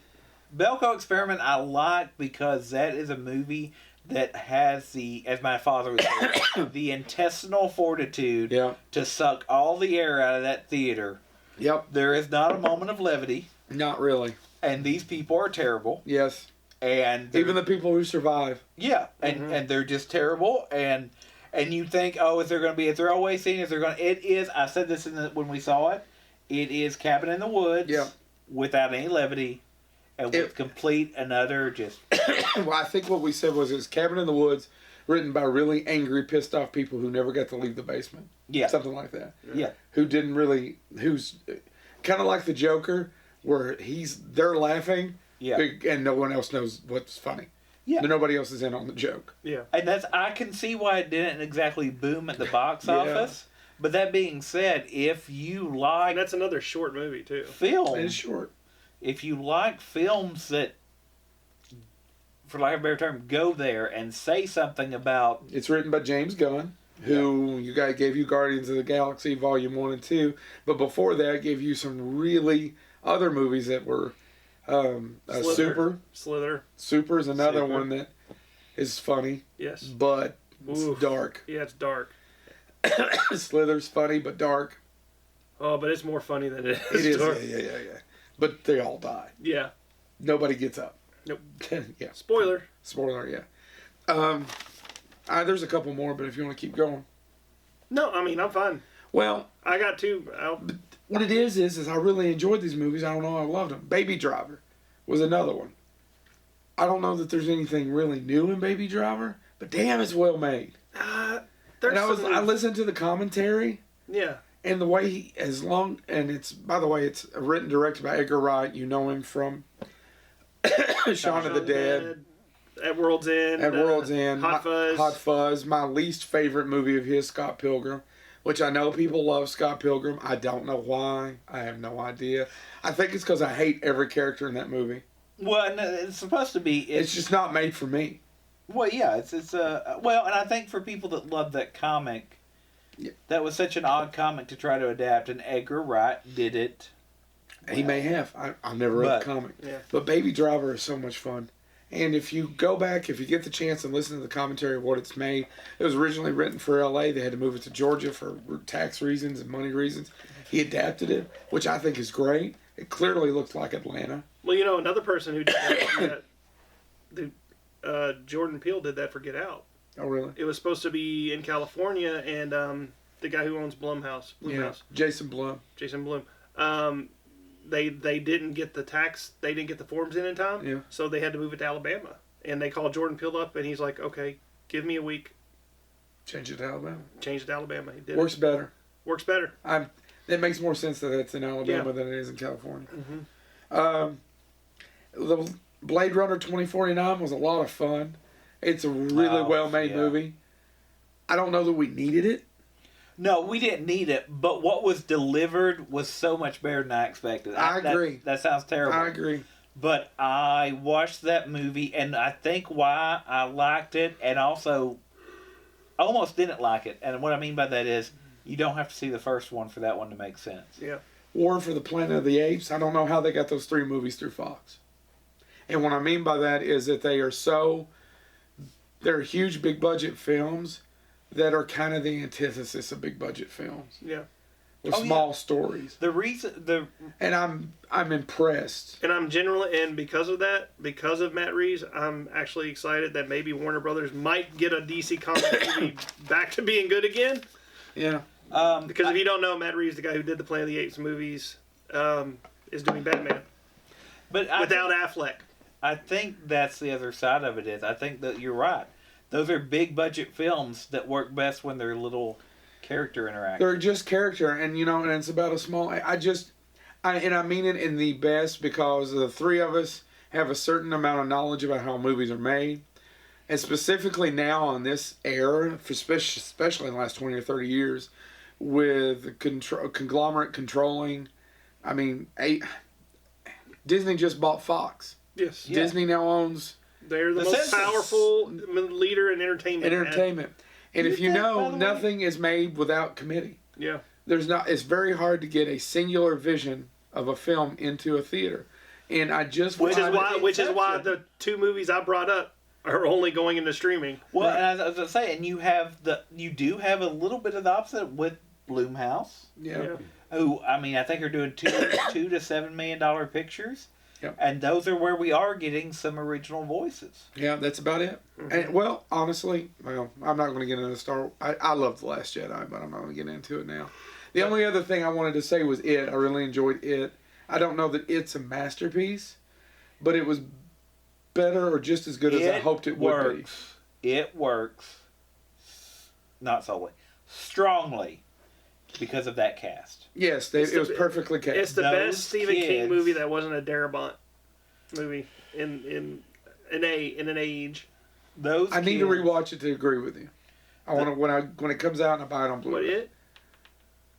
C: Belko Experiment I like because that is a movie that has as my father would say, the intestinal fortitude to suck all the air out of that theater.
A: Yep.
C: There is not a moment of levity.
A: Not really.
C: And these people are terrible.
A: Yes.
C: And
A: even the people who survive.
C: Yeah. And they're just terrible. And you think, oh, is there going to be a throwaway scene? It is. I said this when we saw it. It is Cabin in the Woods.
A: Yeah.
C: Without any levity. And with complete another just...
A: Well, I think what we said was it's Cabin in the Woods, written by really angry, pissed off people who never got to leave the basement.
C: Yeah.
A: Something like that.
C: Yeah.
A: Who's kind of like the Joker, where they're laughing,
C: Yeah.
A: and no one else knows what's funny.
C: Yeah.
A: Nobody else is in on the joke.
B: Yeah.
C: And I can see why it didn't exactly boom at the box
A: Yeah.
C: office. But that being said, if you like
B: And that's another short movie too.
C: film,
A: It's short.
C: if you like films that, for lack of a better term, go there and say something about.
A: It's written by James Gunn, who you guys gave you Guardians of the Galaxy Volume 1 and 2. But before that, gave you some really other movies that were
B: Slither.
A: Super is another
C: Super.
A: one that is funny,
B: Yes.
A: but it's
B: Oof.
A: dark.
B: Yeah, it's dark.
A: Slither's funny, but dark.
B: Oh, but it's more funny than it
A: It
B: is
A: is,
B: dark.
A: yeah. But they all die.
B: Yeah.
A: Nobody gets up.
B: Nope.
A: Yeah.
B: Spoiler.
A: Spoiler, yeah. There's a couple more, but if you want to keep going.
B: No, I mean I'm fine.
A: Well,
B: I got two.
A: what it is I really enjoyed these movies. I don't know, I loved them. Baby Driver was another one. I don't know that there's anything really new in Baby Driver, but damn, it's well made.
B: There's
A: And I
B: some-
A: listened to the commentary,
B: Yeah.
A: and the way it's by the way, it's written and directed by Edgar Wright. You know him from Shaun of the Dead.
B: At World's End.
A: At World's End,
B: Hot Fuzz.
A: Hot Fuzz. My least favorite movie of his, Scott Pilgrim, which I know people love Scott Pilgrim. I don't know why. I have no idea. I think it's because I hate every character in that movie.
C: Well, no, it's supposed to be.
A: It's just not made for me.
C: Well, yeah, it's well, and I think for people that love that comic,
A: Yeah.
C: that was such an odd comic to try to adapt, and Edgar Wright did it.
A: He may have. I've never read the comic.
B: Yeah.
A: But Baby Driver is so much fun. And if you go back, if you get the chance and listen to the commentary of what it's made, it was originally written for L.A. They had to move it to Georgia for tax reasons and money reasons. He adapted it, which I think is great. It clearly looks like Atlanta.
B: Well, you know, another person who did Jordan Peele did that for Get Out.
A: Oh, really?
B: It was supposed to be in California, and the guy who owns Blumhouse,
A: Jason Blum.
B: Jason Blum, they didn't get they didn't get the forms in time,
A: Yeah.
B: so they had to move it to Alabama. And they called Jordan Peele up, and he's like, "Okay, give me a week,
A: Change it to Alabama.
B: change it to Alabama." He did.
A: Works better.
B: Works better.
A: It makes more sense that it's in Alabama
B: Yeah.
A: than it is in California.
B: Mm-hmm.
A: The Blade Runner 2049 was a lot of fun. It's a really well-made movie. I don't know that we needed it.
C: No, we didn't need it, but what was delivered was so much better than I expected.
A: I agree.
C: That sounds terrible.
A: I agree.
C: But I watched that movie, and I think why I liked it, and also almost didn't like it. And what I mean by that is, you don't have to see the first one for that one to make sense.
B: Yeah.
A: War for the Planet of the Apes. I don't know how they got those 3 movies through Fox. And what I mean by that is that they're huge big budget films that are kind of the antithesis of big budget films.
B: Yeah.
A: With small stories. And I'm impressed.
B: And because of that, because of Matt Reeves, I'm actually excited that maybe Warner Brothers might get a DC comic movie back to being good again.
A: Yeah.
B: Because if you don't know, Matt Reeves, the guy who did the Planet of the Apes movies, is doing Batman.
C: But
B: without Affleck.
C: I think that's the other side of it is, I think that you're right. Those are big budget films that work best when they're little character interactions.
A: They're just character, and and it's about a small. I mean it in the best because the 3 of us have a certain amount of knowledge about how movies are made, and specifically now in this era, especially in the last 20 or 30 years, with conglomerate controlling. I mean, Disney just bought Fox.
B: Yes.
A: Yeah. Disney now owns.
B: They're the most powerful leader in entertainment.
A: And if you know, nothing is made without committee.
B: Yeah.
A: It's very hard to get a singular vision of a film into a theater. And which
B: is why the 2 movies I brought up are only going into streaming.
C: Well, and as I was saying, you do have a little bit of the opposite with Blumhouse.
A: Yeah.
C: Who, I mean, I think are doing $2 to $7 million pictures.
A: Yep.
C: And those are where we are getting some original voices.
A: Yeah, that's about it. Mm-hmm. And honestly, I'm not going to get into Star Wars. I love The Last Jedi, but I'm not going to get into it now. The only other thing I wanted to say was It. I really enjoyed It. I don't know that it's a masterpiece, but it was better or just as good as I hoped it would be.
C: It works. Not solely. Strongly. because of that cast.
A: Yes, it was perfectly cast.
B: It's the
C: Those
B: best Stephen King
C: kids-
B: movie that wasn't a Darabont movie in an age.
C: Those
A: I need to
C: kids-
A: rewatch it to agree with you. I want to when it comes out and I buy it on
B: What
A: Blu-ray.
B: it?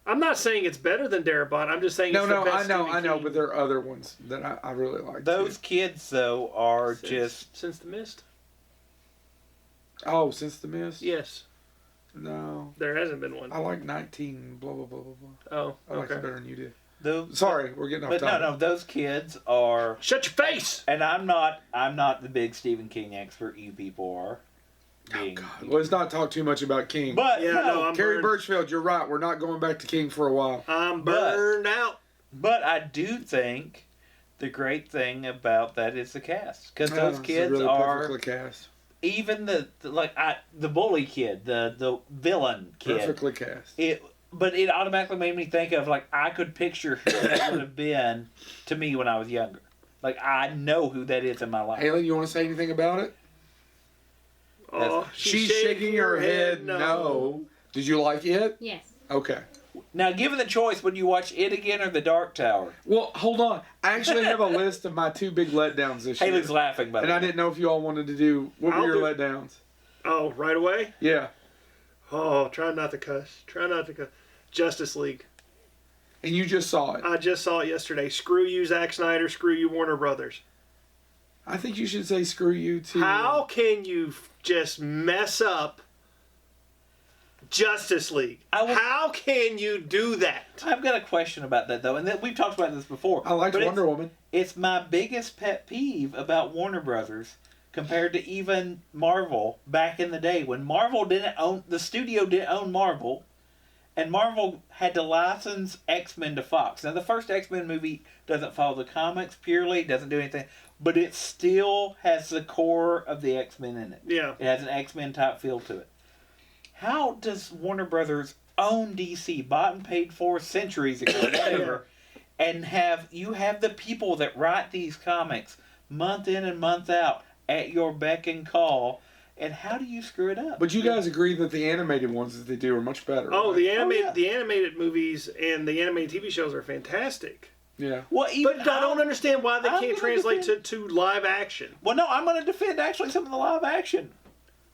B: I'm not saying it's better than Darabont. I'm just saying it's the best
A: I know,
B: King
A: but there are other ones that I really like.
C: Those
A: too.
C: kids, though, are just...
B: since The Mist.
A: Oh, Since the Mist.
B: Yes,
A: No,
B: there hasn't been one.
A: I like 19. Blah blah blah blah blah.
B: Oh,
A: I like it
B: okay.
A: better than you did.
C: Those,
A: Sorry, we're getting off
C: But
A: topic.
C: no, those kids are...
B: Shut your face.
C: And I'm not the big Stephen King expert you people are.
A: Oh, God. Let's not talk too much about King.
C: But
B: Yeah, no, I'm
A: Carrie
B: burned.
A: Birchfield, you're right. We're not going back to King for a while.
B: I'm
C: But-
B: burned out.
C: But I do think the great thing about that is the cast, because those
A: It's
C: kids
A: really
C: are
A: perfectly cast.
C: even the bully kid, the villain kid.
B: Perfectly.
A: Perfectly cast.
C: But it automatically made me think of I could picture who that would have been to me when I was younger. I know who that is in my life.
A: Haley, you want to say anything about it?
B: Oh,
A: She's shaking her head no. Did you like it?
D: Yes.
A: Okay.
C: Now, given the choice, would you watch it again or The Dark Tower?
A: Well, hold on. I actually have a list of my 2 big letdowns this year.
C: Haley's laughing, by the
A: And
C: way.
A: I didn't know if you all wanted to do... What were
B: I'll
A: your
B: do-
A: letdowns?
B: Oh, right away?
A: Yeah.
B: Oh, try not to cuss. Try not to cuss. Justice League.
A: And you just saw it.
B: I just saw it yesterday. Screw you, Zack Snyder. Screw you, Warner Brothers.
A: I think you should say screw you too.
B: How can you just mess up Justice League? How can you do that?
C: I've got a question about that, though, and we've talked about this before.
A: I liked
C: but
A: Wonder Woman.
C: It's my biggest pet peeve about Warner Brothers compared to even Marvel back in the day when Marvel didn't own... The studio didn't own Marvel, and Marvel had to license X-Men to Fox. Now, the first X-Men movie doesn't follow the comics purely, doesn't do anything, but it still has the core of the X-Men in it.
B: Yeah.
C: It has an X-Men type feel to it. How does Warner Brothers own DC, bought and paid for centuries ago, whatever, and you have the people that write these comics month in and month out at your beck and call, and how do you screw it up?
A: But you guys agree that the animated ones that they do are much better.
B: Oh,
A: right?
B: the animated movies and the animated TV shows are fantastic.
A: Yeah.
C: Well,
B: But I don't understand why they
C: I'm
B: can't
C: gonna
B: translate
C: defend-
B: to live action.
C: Well, no, I'm going to defend actually some of the live action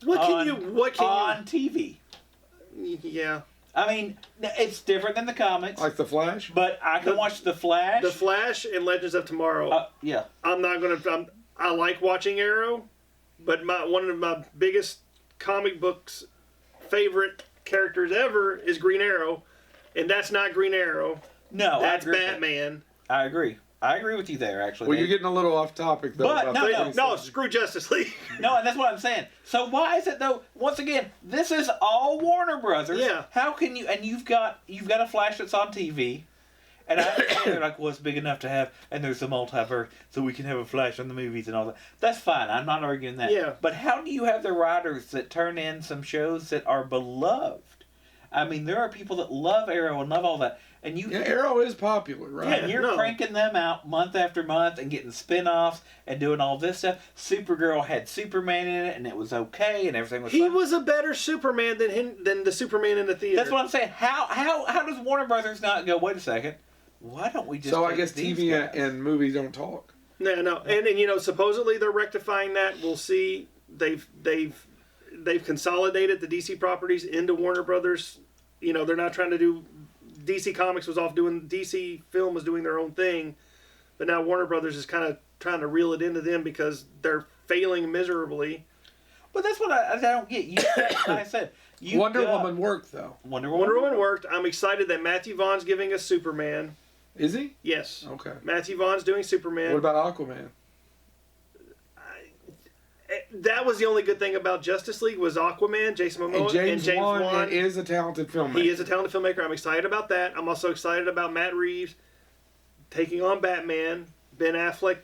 B: What
C: on TV.
B: Yeah.
C: I mean, it's different than the comics,
A: Like The Flash?
C: but I can watch The Flash.
B: The Flash and Legends of Tomorrow.
C: Yeah.
B: I'm not gonna. I like watching Arrow, but one of my biggest comic books favorite characters ever is Green Arrow, and that's not Green Arrow.
C: No,
B: That's
C: I agree with
B: Batman.
C: that. I agree. I agree with you there, actually.
A: Well,
C: Dave.
A: you're getting a little off topic, though.
C: But,
A: about
C: no,
A: the
C: no,
A: things
B: No,
A: that-
B: screw Justice League.
C: No, and that's what I'm saying. So why is it though? Once again, this is all Warner Brothers.
B: Yeah.
C: How can you? And you've got a Flash that's on TV, and they're like, well, it's big enough to have, and there's a multiverse, so we can have a Flash on the movies and all that. That's fine. I'm not arguing that.
B: Yeah.
C: But how do you have the writers that turn in some shows that are beloved? I mean, there are people that love Arrow and love all that, and you.
A: Yeah, Arrow is popular, right?
C: Yeah, and you're
B: No.
C: cranking them out month after month and getting spin-offs and doing all this stuff. Supergirl had Superman in it, and it was okay, and everything was
B: He
C: fine.
B: was a better Superman than the Superman in the theater.
C: That's what I'm saying. How does Warner Brothers not go, wait a second, why don't we just
A: So I
C: take
A: guess
C: these
A: TV
C: guys?
A: and movies don't talk.
B: No, and supposedly they're rectifying that. We'll see. They've consolidated the DC properties into Warner Brothers. They're not trying to do. DC Comics was off doing. DC Film was doing their own thing, but now Warner Brothers is kind of trying to reel it into them because they're failing miserably.
C: But that's what I don't get. Like I said,
A: Wonder Woman worked, though.
C: Wonder
B: Wonder
C: Woman
B: Woman worked. I'm excited that Matthew Vaughn's giving us Superman.
A: Is he?
B: Yes.
A: Okay.
B: Matthew Vaughn's doing Superman.
A: What about Aquaman?
B: That was the only good thing about Justice League was Aquaman, Jason Momoa,
A: And James Wan is a talented filmmaker.
B: He is a talented filmmaker. I'm excited about that. I'm also excited about Matt Reeves taking on Batman. Ben Affleck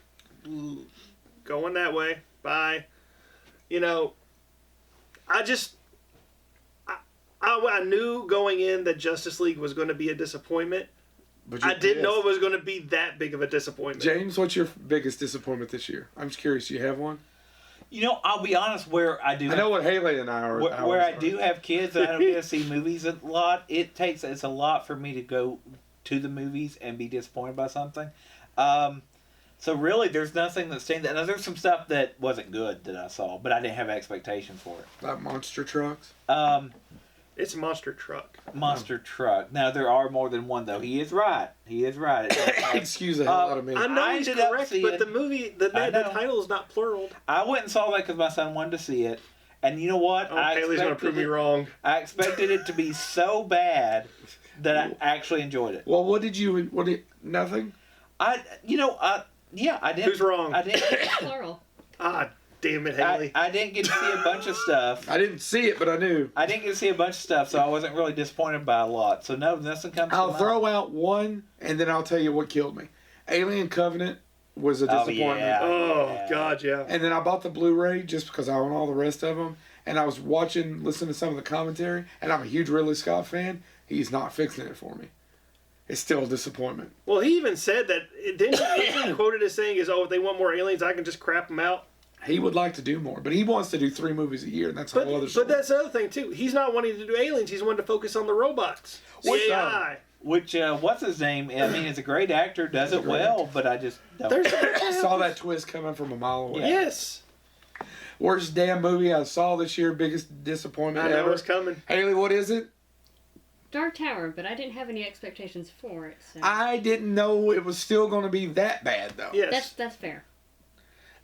B: going that way. Bye. I knew going in that Justice League was going to be a disappointment.
A: But
B: I didn't know it was going to be that big of a disappointment.
A: James, what's your biggest disappointment this year? I'm just curious. Do you have one?
C: You know, I'll be honest. Where I do,
A: I know what Haley and I are.
C: where I do have kids and I don't get to see movies a lot. It's a lot for me to go to the movies and be disappointed by something. So really, there's nothing that stands out. Now, there's some stuff that wasn't good that I saw, but I didn't have expectations for it.
A: Like monster trucks.
B: It's a monster truck.
C: Monster truck. Now there are more than one though. He is right.
A: Excuse the hell out of me.
B: I know he's
C: ended up
B: correct,
C: seeing-
B: but the movie, the title is not plural.
C: I went and saw that because my son wanted to see it, and you know what?
B: Oh, Haley's gonna prove me wrong.
C: I expected it to be so bad that I actually enjoyed it.
A: Well, nothing?
C: I didn't.
B: Who's wrong?
C: I didn't.
D: Plural.
B: Ah, damn it, Haley.
C: I didn't get to see a bunch of stuff.
A: I didn't see it, but I knew.
C: I didn't get to see a bunch of stuff, so I wasn't really disappointed by a lot. So no, nothing comes to
A: I'll
C: mind.
A: throw out one, and then I'll tell you what killed me. Alien Covenant was a disappointment.
C: yeah.
B: Oh, God, yeah.
A: And then I bought the Blu-ray just because I own all the rest of them. And I was listening to some of the commentary, and I'm a huge Ridley Scott fan. He's not fixing it for me. It's still a disappointment.
B: Well, he even said that, isn't he quoted as saying, if they want more aliens, I can just crap them out?
A: He would like to do more, but he wants to do 3 movies a year, and that's a whole other story.
B: But that's the other thing, too. He's not wanting to do aliens. He's wanting to focus on the robots.
A: What's
B: AI.
C: Which, what's his name? I mean, he's a great actor, does it well, but I just don't.
A: I saw that twist coming from a mile away.
B: Yes.
A: Worst damn movie I saw this year, biggest disappointment
B: I know
A: ever.
B: it's coming.
A: Haley, what is it?
D: Dark Tower, but I didn't have any expectations for it. So.
A: I didn't know it was still going to be that bad, though.
B: Yes.
D: That's fair.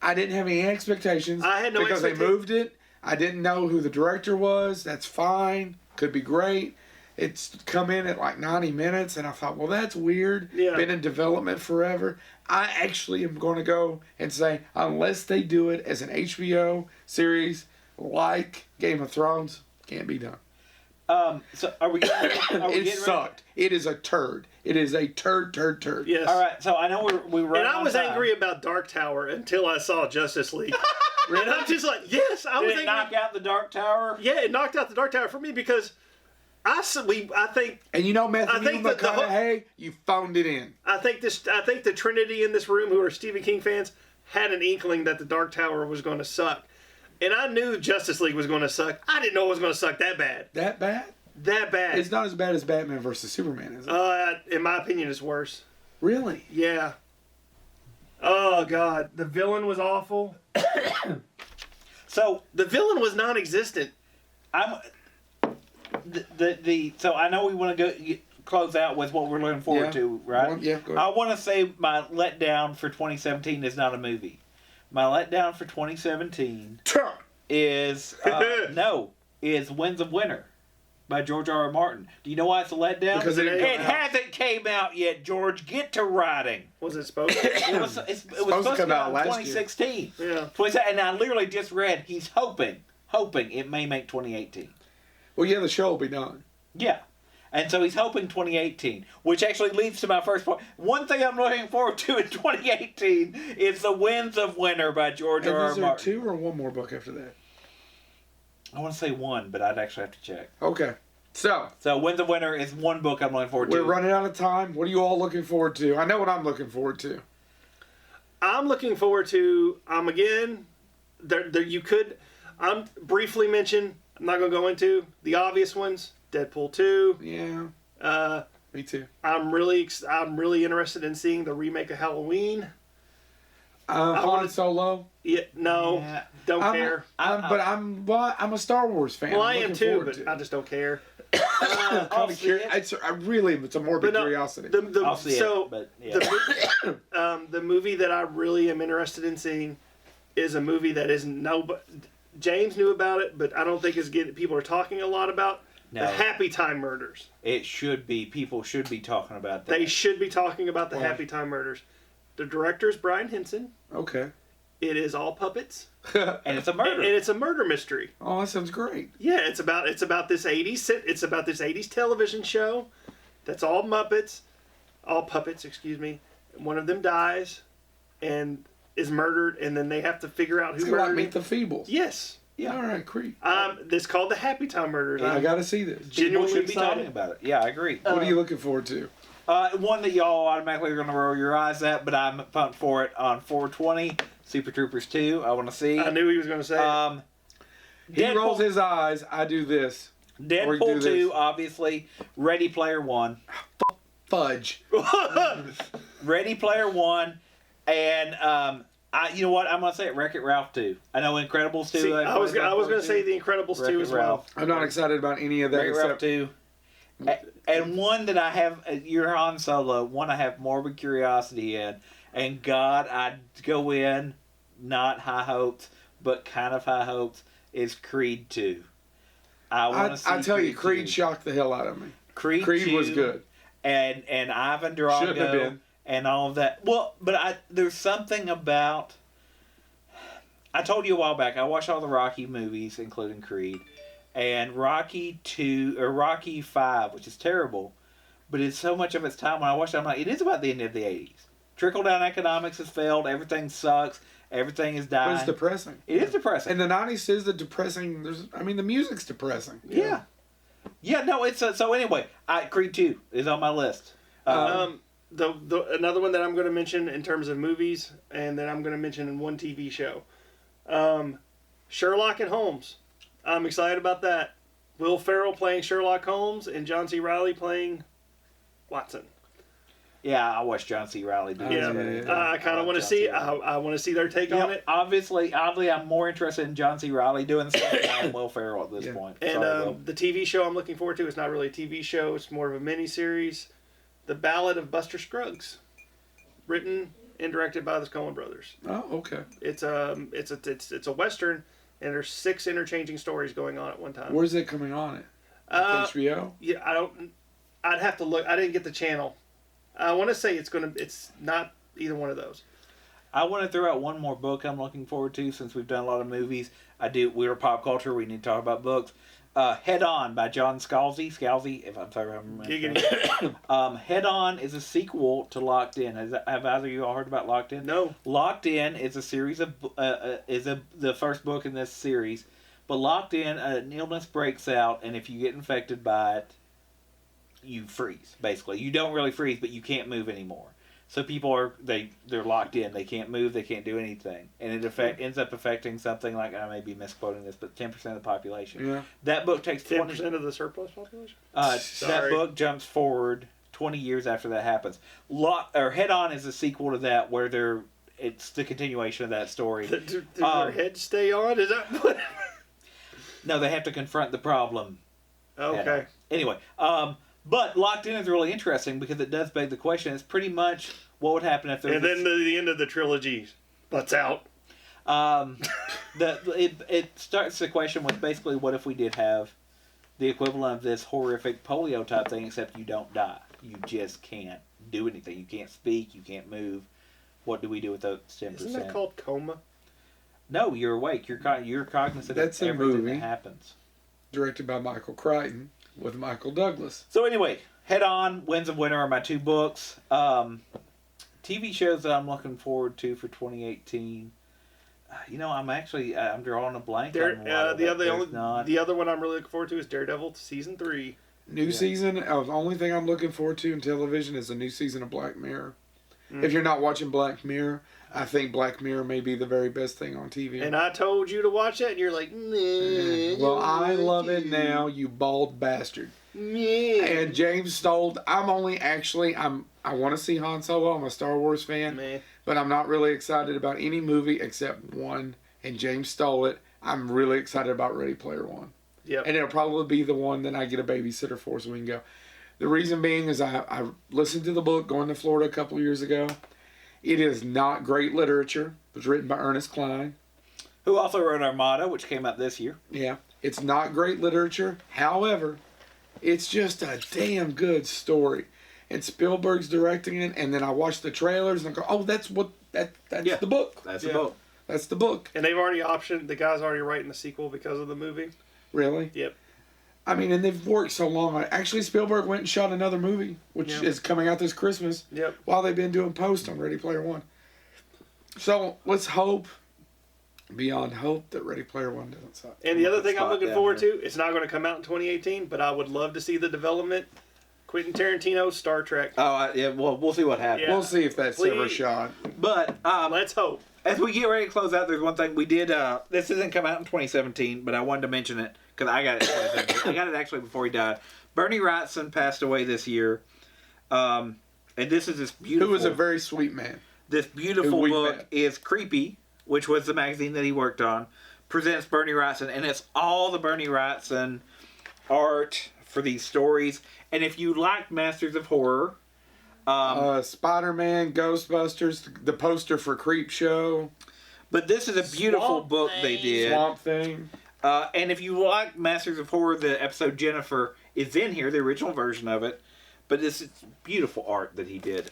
A: I didn't have any expectations.
B: I had no
A: because they moved it. I didn't know who the director was. That's fine. Could be great. It's come in at like 90 minutes, and I thought, well, that's weird.
B: Yeah.
A: Been in development forever. I actually am going to go and say, unless they do it as an HBO series like Game of Thrones, can't be done.
C: So are we getting
A: It sucked. It is a turd. It is a turd.
B: Yes.
C: All right, so I know we were.
B: And I was angry about Dark Tower until I saw Justice League. And I'm just like, yes, I was
C: Did it
B: angry.
C: knock out the Dark Tower?
B: Yeah, it knocked out the Dark Tower for me because I think
A: And you know, Matthew
B: I think that the
A: McConaughey, you phoned it in.
B: I think the Trinity in this room, who are Stephen King fans, had an inkling that the Dark Tower was going to suck, and I knew Justice League was going to suck. I didn't know it was going to suck that bad.
A: That bad?
B: That bad.
A: It's not as bad as Batman versus Superman, is it?
B: In my opinion, it's worse.
A: Really?
B: Yeah. Oh God, the villain was awful.
C: So
B: The villain was non-existent.
C: I'm so I know we want to go close out with what we're looking forward to, right?
A: Yeah, go ahead.
C: I want to say my letdown for 2017 is not a movie. My letdown for 2017 is is Winds of Winter by George R. R. Martin. Do you know why it's a letdown?
A: Because
C: it hasn't came out yet, George. Get to writing.
B: Was it supposed to?
C: It was supposed to come out in
A: last
C: 2016.
B: Yeah.
C: And I literally just read he's hoping it may make 2018.
A: Well, yeah, the show will be done.
C: Yeah. And so he's hoping 2018, which actually leads to my first point. One thing I'm looking forward to in 2018 is The Winds of Winter by George
A: And
C: R. R.
A: is there
C: Martin.
A: 2 or 1 more book after that?
C: I want to say 1, but I'd actually have to check.
A: Okay. So,
C: Winds of Winter is 1 book I'm looking forward to.
A: we're running out of time. What are you all looking forward to? I know what I'm looking forward to.
B: I'm looking forward to. Again, I'm briefly mention. I'm not going to go into the obvious ones. Deadpool 2.
A: Yeah. Me too.
B: I'm really interested in seeing the remake of Halloween.
A: Han Solo.
B: Yeah, no,
C: Yeah.
B: don't care.
A: I'm a Star Wars fan.
B: Well,
A: I'm
B: I am
A: looking
B: too,
A: forward
B: but
A: to it.
B: I just don't care.
A: I'm
C: I'll
A: kinda
C: see it.
A: it's a morbid
B: But no,
A: curiosity.
C: I'll see it, but yeah.
B: The movie that I really am interested in seeing is a movie that isn't James knew about it, but I don't think people are talking a lot about.
C: No.
B: The Happy Time Murders.
C: It should be. People should be talking about that.
B: They should be talking about the
A: Why?
B: Happy Time Murders. The director is Brian Henson.
A: Okay.
B: It is all puppets,
C: And it's a murder.
B: and it's a murder mystery.
A: Oh, that sounds great.
B: Yeah, it's about this 80s television show that's all puppets, excuse me. One of them dies and is murdered, and then they have to figure out who
A: It's like
B: murdered
A: Meet
B: him.
A: the Feebles.
B: Yes.
A: Yeah. All right, creep.
B: It's called the Happy Time Murders.
A: I got to see this.
C: People
B: genuinely
C: should be talking
B: excited.
C: about it. Yeah, I agree.
A: What are you looking forward to?
C: One that y'all automatically are going to roll your eyes at, but I'm pumped for it on 420. Super Troopers 2, I want to see.
B: I knew he was going to say it.
A: He rolls his eyes. I do this.
C: Deadpool
A: do
C: 2,
A: this.
C: obviously. Ready Player 1.
A: Fudge.
C: Ready Player 1. And, you know what? I'm going to say it. Wreck-It Ralph 2. I know Incredibles 2.
B: See, I was going to say The Incredibles 2 as well.
A: I'm not excited about any of that
C: Wreck-It Ralph
A: except
C: 2. And one that I have, you're Han Solo, one I have morbid curiosity in. And God, I'd go in, not high hopes, but kind of high hopes, is Creed 2. I want to see
A: I tell you, Creed
C: 2.
A: shocked the hell out of me.
C: Creed
A: 2 was good.
C: And Ivan
A: Shouldn't have
C: Drago
A: been.
C: and all of that. Well, but there's something about. I told you a while back. I watched all the Rocky movies, including Creed, and Rocky 2 or Rocky 5, which is terrible, but it's so much of its time when I watched it. I'm like, it is about the end of the '80s. Trickle down economics has failed. Everything sucks. Everything is dying.
A: But it's depressing.
C: It is depressing.
A: And the 90s is the depressing. The music's depressing.
C: Yeah. Yeah, no, it's so anyway, Creed 2 is on my list.
B: Another one that I'm going to mention in terms of movies, and then I'm going to mention in one TV show. Sherlock and Holmes. I'm excited about that. Will Ferrell playing Sherlock Holmes and John C. Reilly playing Watson.
C: Yeah, I watched John C. Reilly do
B: Yeah,
C: this.
B: I kind of want to see. I want to see their take on it.
C: Obviously, oddly, I'm more interested in John C. Reilly doing stuff than Will Ferrell at this point.
B: And
C: Sorry, Will.
B: the TV show I'm looking forward to is not really a TV show. It's more of a mini series. The Ballad of Buster Scruggs, written and directed by the Coen brothers.
A: Oh, okay.
B: It's a western, and there's 6 interchanging stories going on at one time.
A: Where's it coming on it? HBO?
B: Yeah, I'd have to look. I didn't get the channel. I want to say it's not either one of those.
C: I want to throw out one more book I'm looking forward to since we've done a lot of movies. We're pop culture. We need to talk about books. Head On by John Scalzi. Scalzi, if I'm sorry, Head On is a sequel to Locked In. Have either of you all heard about Locked In?
B: No.
C: Locked In is a series of the first book in this series. But Locked In, an illness breaks out, and if you get infected by it, you freeze. Basically, you don't really freeze, but you can't move anymore. So people they're locked in. They can't move. They can't do anything, and it ends up affecting something like, I may be misquoting this, but 10% of the population.
A: Yeah.
C: That book takes
B: 10% of the surplus population.
C: That book jumps forward 20 years after that happens. Head On is a sequel to that, where it's the continuation of that story.
B: Do their heads stay on? Is that what?
C: No, they have to confront the problem.
B: Okay.
C: Anyway, but Locked In is really interesting because it does beg the question. It's pretty much what would happen if there was...
B: And then the end of the trilogy, butts out.
C: It starts the question with basically, what if we did have the equivalent of this horrific polio type thing, except you don't die. You just can't do anything. You can't speak. You can't move. What do we do with those 10%?
B: Isn't that called coma?
C: No, you're awake. You're cognizant
A: That's
C: of
A: a
C: everything
A: movie.
C: that happens.
A: Directed by Michael Crichton with Michael Douglas.
C: So anyway, Head On, Winds of Winter are my 2 books. TV shows that I'm looking forward to for 2018. I'm drawing a blank.
B: The other one I'm really looking forward to is Daredevil season 3.
A: New season. The only thing I'm looking forward to in television is a new season of Black Mirror. If you're not watching Black Mirror, I think Black Mirror may be the very best thing on TV.
B: And I told you to watch that, and you're like, nah.
A: Well, I love it now, you bald bastard.
B: Yeah.
A: And James Stoll, I want to see Han Solo. I'm a Star Wars fan.
B: Man.
A: But I'm not really excited about any movie except one, and James stole it. I'm really excited about Ready Player One.
B: Yep.
A: And it'll probably be the one that I get a babysitter for so we can go. The reason being is I listened to the book going to Florida a couple of years ago. It is not great literature. It was written by Ernest Cline.
C: Who also wrote Armada, which came out this year.
A: Yeah. It's not great literature. However, it's just a damn good story. And Spielberg's directing it, and then I watch the trailers and I go, oh, that's the book.
C: That's the book.
A: That's the book.
B: And they've already the guy's already writing the sequel because of the movie.
A: Really?
B: Yep.
A: And they've worked so long. Actually, Spielberg went and shot another movie, which is coming out this Christmas.
B: Yep.
A: While they've been doing post on Ready Player One. So let's hope, beyond hope, that Ready Player One doesn't suck.
B: And the other thing I'm looking forward
C: here.
B: to, it's not going to come out in 2018, but I would love to see the development Quentin Tarantino's Star Trek.
C: Oh, yeah. Well, we'll see what happens.
B: Yeah.
A: We'll see if that's
B: Please.
A: ever shot.
C: But
B: Let's hope.
C: as we get ready to close out, there's one thing we did. This didn't come out in 2017, but I wanted to mention it because I got it in 2017. I got it actually before he died. Bernie Wrightson passed away this year. And this is this beautiful...
A: Who was a very sweet man.
C: This beautiful
A: Who we
C: book
A: met.
C: is Creepy, which was the magazine that he worked on, presents Bernie Wrightson, and it's all the Bernie Wrightson art for these stories. And if you like Masters of Horror...
A: Spider-Man, Ghostbusters, the poster for Creep Show.
C: But this is a beautiful
B: Swamp
C: book they
B: Thing.
C: did.
A: Swamp Thing.
C: And if you like Masters of Horror, the episode Jennifer is in here, the original version of it. But this is beautiful art that he did.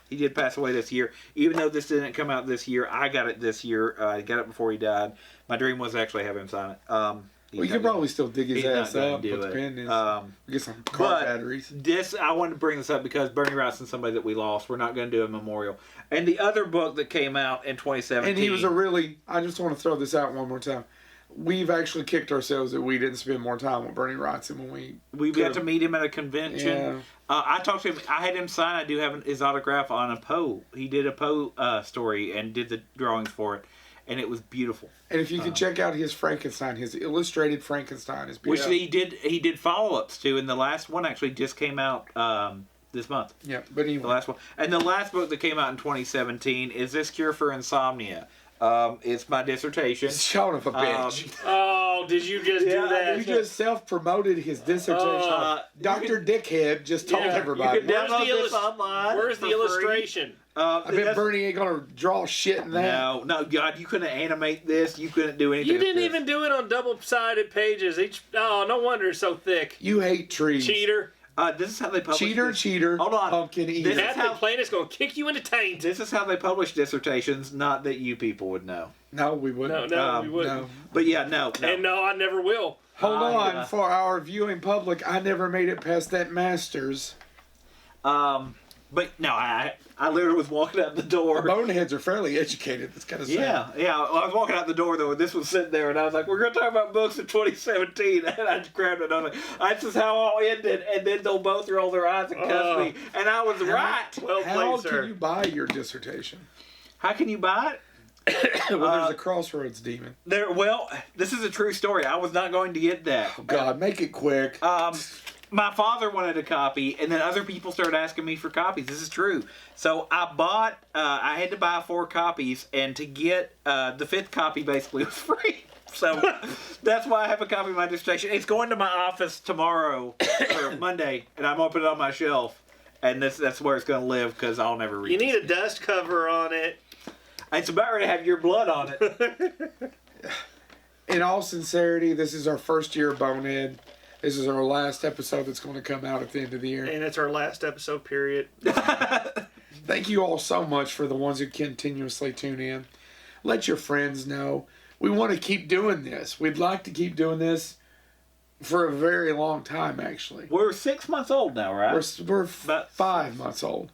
C: He did pass away this year. Even though this didn't come out this year, I got it this year. I got it before he died. My dream was to actually have him sign it.
A: Well, you could probably still dig his
C: he's not
A: ass
C: gonna
A: up,
C: do
A: put the
C: it.
A: pen in, get some car
C: but
A: batteries.
C: This, I wanted to bring this up because Bernie Wrightson's somebody that we lost. We're not going to do a memorial. And the other book that came out in 2017.
A: And he was a really, I just want to throw this out one more time. We've actually kicked ourselves that we didn't spend more time with Bernie Wrightson when
C: we got to meet him at a convention.
A: Yeah.
C: I talked to him. I had him sign. I do have his autograph on a Poe. He did a Poe story and did the drawings for it, and it was beautiful.
A: And if you can check out his Frankenstein, his illustrated Frankenstein is
C: Which
A: beautiful.
C: he did follow-ups to, and the last one actually just came out this month.
A: Yeah, but
C: The
A: anyway.
C: last one. And the last book that came out in 2017 is This Cure for Insomnia. It's my dissertation.
A: Son of a bitch.
B: Oh, did you just
C: Yeah,
B: do that?
A: You just self-promoted his dissertation. Dr. Dickhead just told
B: Yeah,
A: everybody.
C: You can
B: Where's
C: download
B: the
C: this online.
B: Where's
C: for
B: the illustration?
A: I bet Bernie ain't gonna draw shit in that.
C: No, God, you couldn't animate this. You couldn't do anything.
B: You
C: with
B: didn't
C: this.
B: even do it on double-sided pages. No wonder it's so thick.
A: You hate trees.
B: Cheater.
C: This is how they publish
A: Cheater,
C: this.
A: cheater.
C: Hold on.
A: Pumpkin eater.
C: This is
B: Captain
C: how-
B: Planet's gonna kick you in the taint.
C: This is how they publish dissertations. Not that you people would know.
A: No, we wouldn't.
B: No, we wouldn't.
A: No.
C: But yeah, no.
B: And no, I never will.
A: Hold on,
C: yeah.
A: for our viewing public, I never made it past that Masters.
C: But no, I literally was walking out the door.
A: Boneheads are fairly educated. That's kind of sad.
C: Yeah. Well, I was walking out the door though, and this was sitting there, and I was like, "We're going to talk about books in 2017." And I just grabbed it, and I was like, "This is how all ended." And then they'll both roll their eyes and cuss me, and I was right.
B: Well
A: How
B: played, sir.
A: can you buy your dissertation?
C: How can you buy it?
A: Well, there's a crossroads demon.
C: Well, this is a true story. I was not going to get that.
A: Oh, God, make it quick.
C: My father wanted a copy, and then other people started asking me for copies. This is true. So I bought, I had to buy 4 copies, and to get the 5th copy basically was free. So that's why I have a copy of my dissertation. It's going to my office tomorrow, or Monday, and I'm going to put it on my shelf. And that's where it's going to live, because I'll never read
B: You
C: it.
B: need a dust cover on it.
C: It's about ready to have your blood on it.
A: In all sincerity, this is our first year of Bonehead. This is our last episode that's going to come out at the end of the year.
B: And it's our last episode, period.
A: Thank you all so much for the ones who continuously tune in. Let your friends know. We want to keep doing this. We'd like to keep doing this for a very long time, actually.
C: We're 6 months old now, right?
A: We're
C: About
A: 5 months old.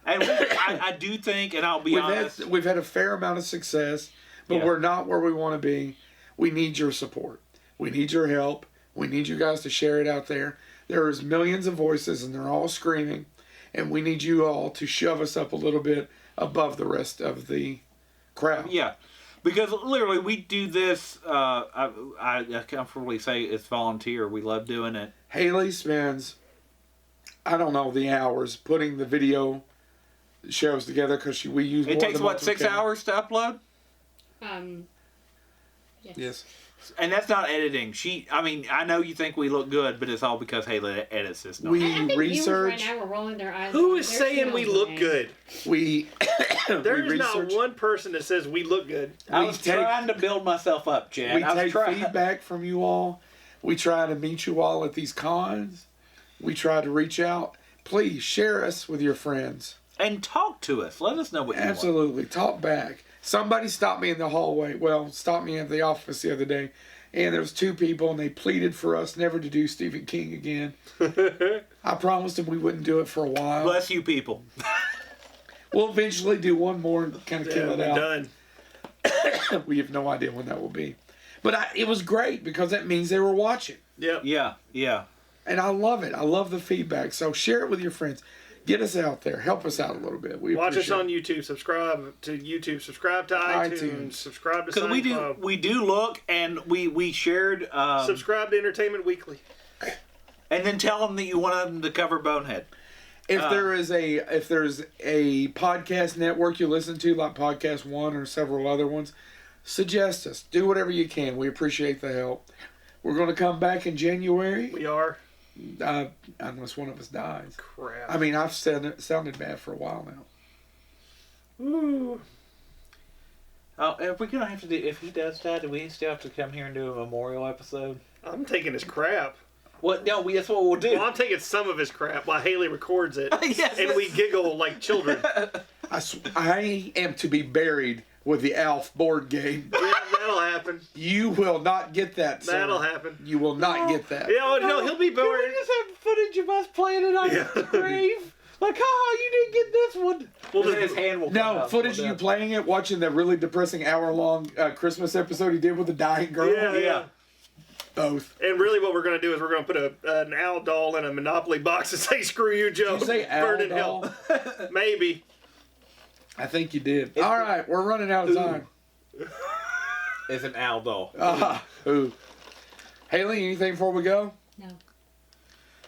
C: And I do think, and I'll be honest,
A: We've had a fair amount of success, but
C: Yeah.
A: we're not where we want to be. We need your support. We need your help. We need you guys to share it out there. There's millions of voices, and they're all screaming, and we need you all to shove us up a little bit above the rest of the crowd.
C: yeah. Because literally, we do this, I comfortably say it's volunteer. We love doing it.
A: Haley spends, I don't know, the hours putting the video shows together because we use
C: It
A: more
C: takes,
A: than
C: what, 6
A: camera.
C: hours to upload?
D: Yes.
A: Yes.
C: And that's not editing. I know you think we look good, but it's all because Haley edits this.
A: We
D: I think
A: research.
D: viewers right now are rolling their eyes.
B: Who
D: going,
B: is
D: "There's
B: saying
D: no
B: we look
D: way."
B: good?
A: We
B: There's
A: we
B: not
A: research.
B: one person that says we look good.
C: I
A: we
C: was
A: take-
C: trying to build myself up, Chad.
A: We
C: I was
A: take
C: trying.
A: feedback from you all. We try to meet you all at these cons. We try to reach out. Please share us with your friends.
C: And talk to us. Let us know what you want.
A: Absolutely. Talk back. Somebody stopped me in the hallway. Well, stopped me at the office the other day. And there was 2 people, and they pleaded for us never to do Stephen King again. I promised them we wouldn't do it for a while.
C: Bless you people.
A: We'll eventually do one more and kind of kill it
B: we're
A: out.
B: done.
A: We have no idea when that will be. But it was great because that means they were watching.
B: Yep.
C: Yeah.
A: And I love it. I love the feedback. So share it with your friends. Get us out there. Help us out a little bit. We
B: Watch us
A: appreciate
B: on YouTube. Subscribe to YouTube. Subscribe to iTunes. Subscribe to
C: Because
B: SoundCloud.
C: we do look, and we shared.
B: Subscribe to Entertainment Weekly.
C: And then tell them that you want them to cover Bonehead.
A: If there's a podcast network you listen to, like Podcast One or several other ones, suggest us. Do whatever you can. We appreciate the help. We're going to come back in January,
B: We are.
A: unless one of us dies.
B: Crap.
A: I mean, I've sounded bad for a while now.
B: Ooh.
C: Oh, if we're gonna have to do, if he does die, do we still have to come here and do a memorial episode?
B: I'm taking his crap.
C: What? No, that's what we'll do.
B: Well, I'm taking some of his crap while Haley records it.
C: Yes.
B: And we giggle like children.
A: I am to be buried with the Alf board game.
B: Yeah, that'll happen.
A: You will not get that, sir.
B: That'll happen.
A: You will not get that.
B: Yeah, no, he'll be
C: Can
B: buried.
C: we just have footage of us playing it on
B: Yeah.
C: the grave? Like, you didn't get this one.
B: We'll
C: And then
B: just-
C: his hand will come
A: No,
C: up.
A: footage of you playing it, watching the really depressing hour-long Christmas episode he did with the dying girl.
B: Yeah.
A: Both.
B: And really, what we're going to do is we're going to put an owl doll in a Monopoly box and say, "Screw you, Joe."
A: Did you say
B: Burn
A: owl
B: in hell.
A: doll?
B: Maybe.
A: I think you did. All right, we're running out of time.
C: It's an owl doll.
A: Ooh. Haley, anything before we go?
D: No.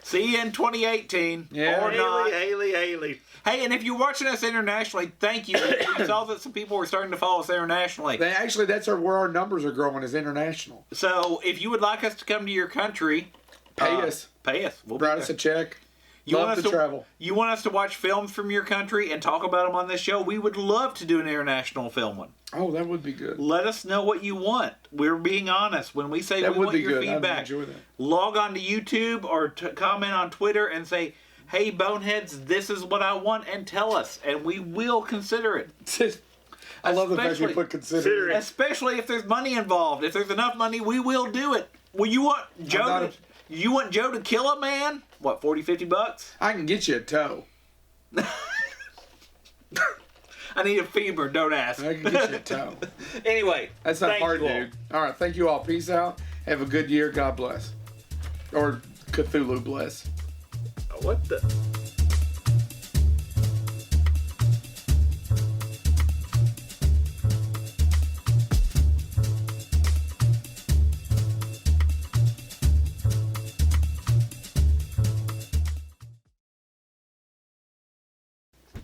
C: See you in 2018.
A: Yeah.
C: Or not.
B: Haley.
C: Hey, and if you're watching us internationally, thank you. We saw that some people were starting to follow us internationally.
A: Actually, that's where our numbers are growing, is international.
C: So if you would like us to come to your country,
A: Pay us.
C: Pay us. We'll be
A: Write
C: there.
A: us a check.
C: You
A: Love
C: want us
A: to travel.
C: You want us to watch films from your country and talk about them on this show? We would love to do an international film one.
A: Oh, that would be good.
C: Let us know what you want. We're being honest. When we say
A: That
C: we
A: would
C: want
A: be
C: your
A: good. I'd
C: feedback,
A: enjoy that.
C: log on to YouTube or comment on Twitter and say, "Hey, Boneheads, this is what I want," and tell us, and we will consider it.
A: I love the fact you
C: Especially-
A: put consider.
C: Especially if there's money involved. If there's enough money, we will do it. Well, you want Joe?
A: not
C: You want Joe to kill a man? What, $40-$50?
A: I can get you a toe.
C: I need a femur. Don't ask.
A: I can get you a toe.
C: Anyway,
A: That's not
C: thank
A: hard,
C: you all.
A: dude. All right, thank you all. Peace out. Have a good year. God bless. Or Cthulhu bless.
B: What the?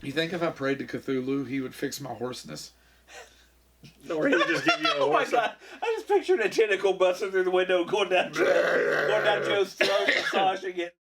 A: You think if I prayed to Cthulhu, he would fix my hoarseness?
B: Or he would just give you a
C: Oh my
B: horse.
C: god! I just pictured a tentacle busting through the window, going down Joe's throat, massaging it.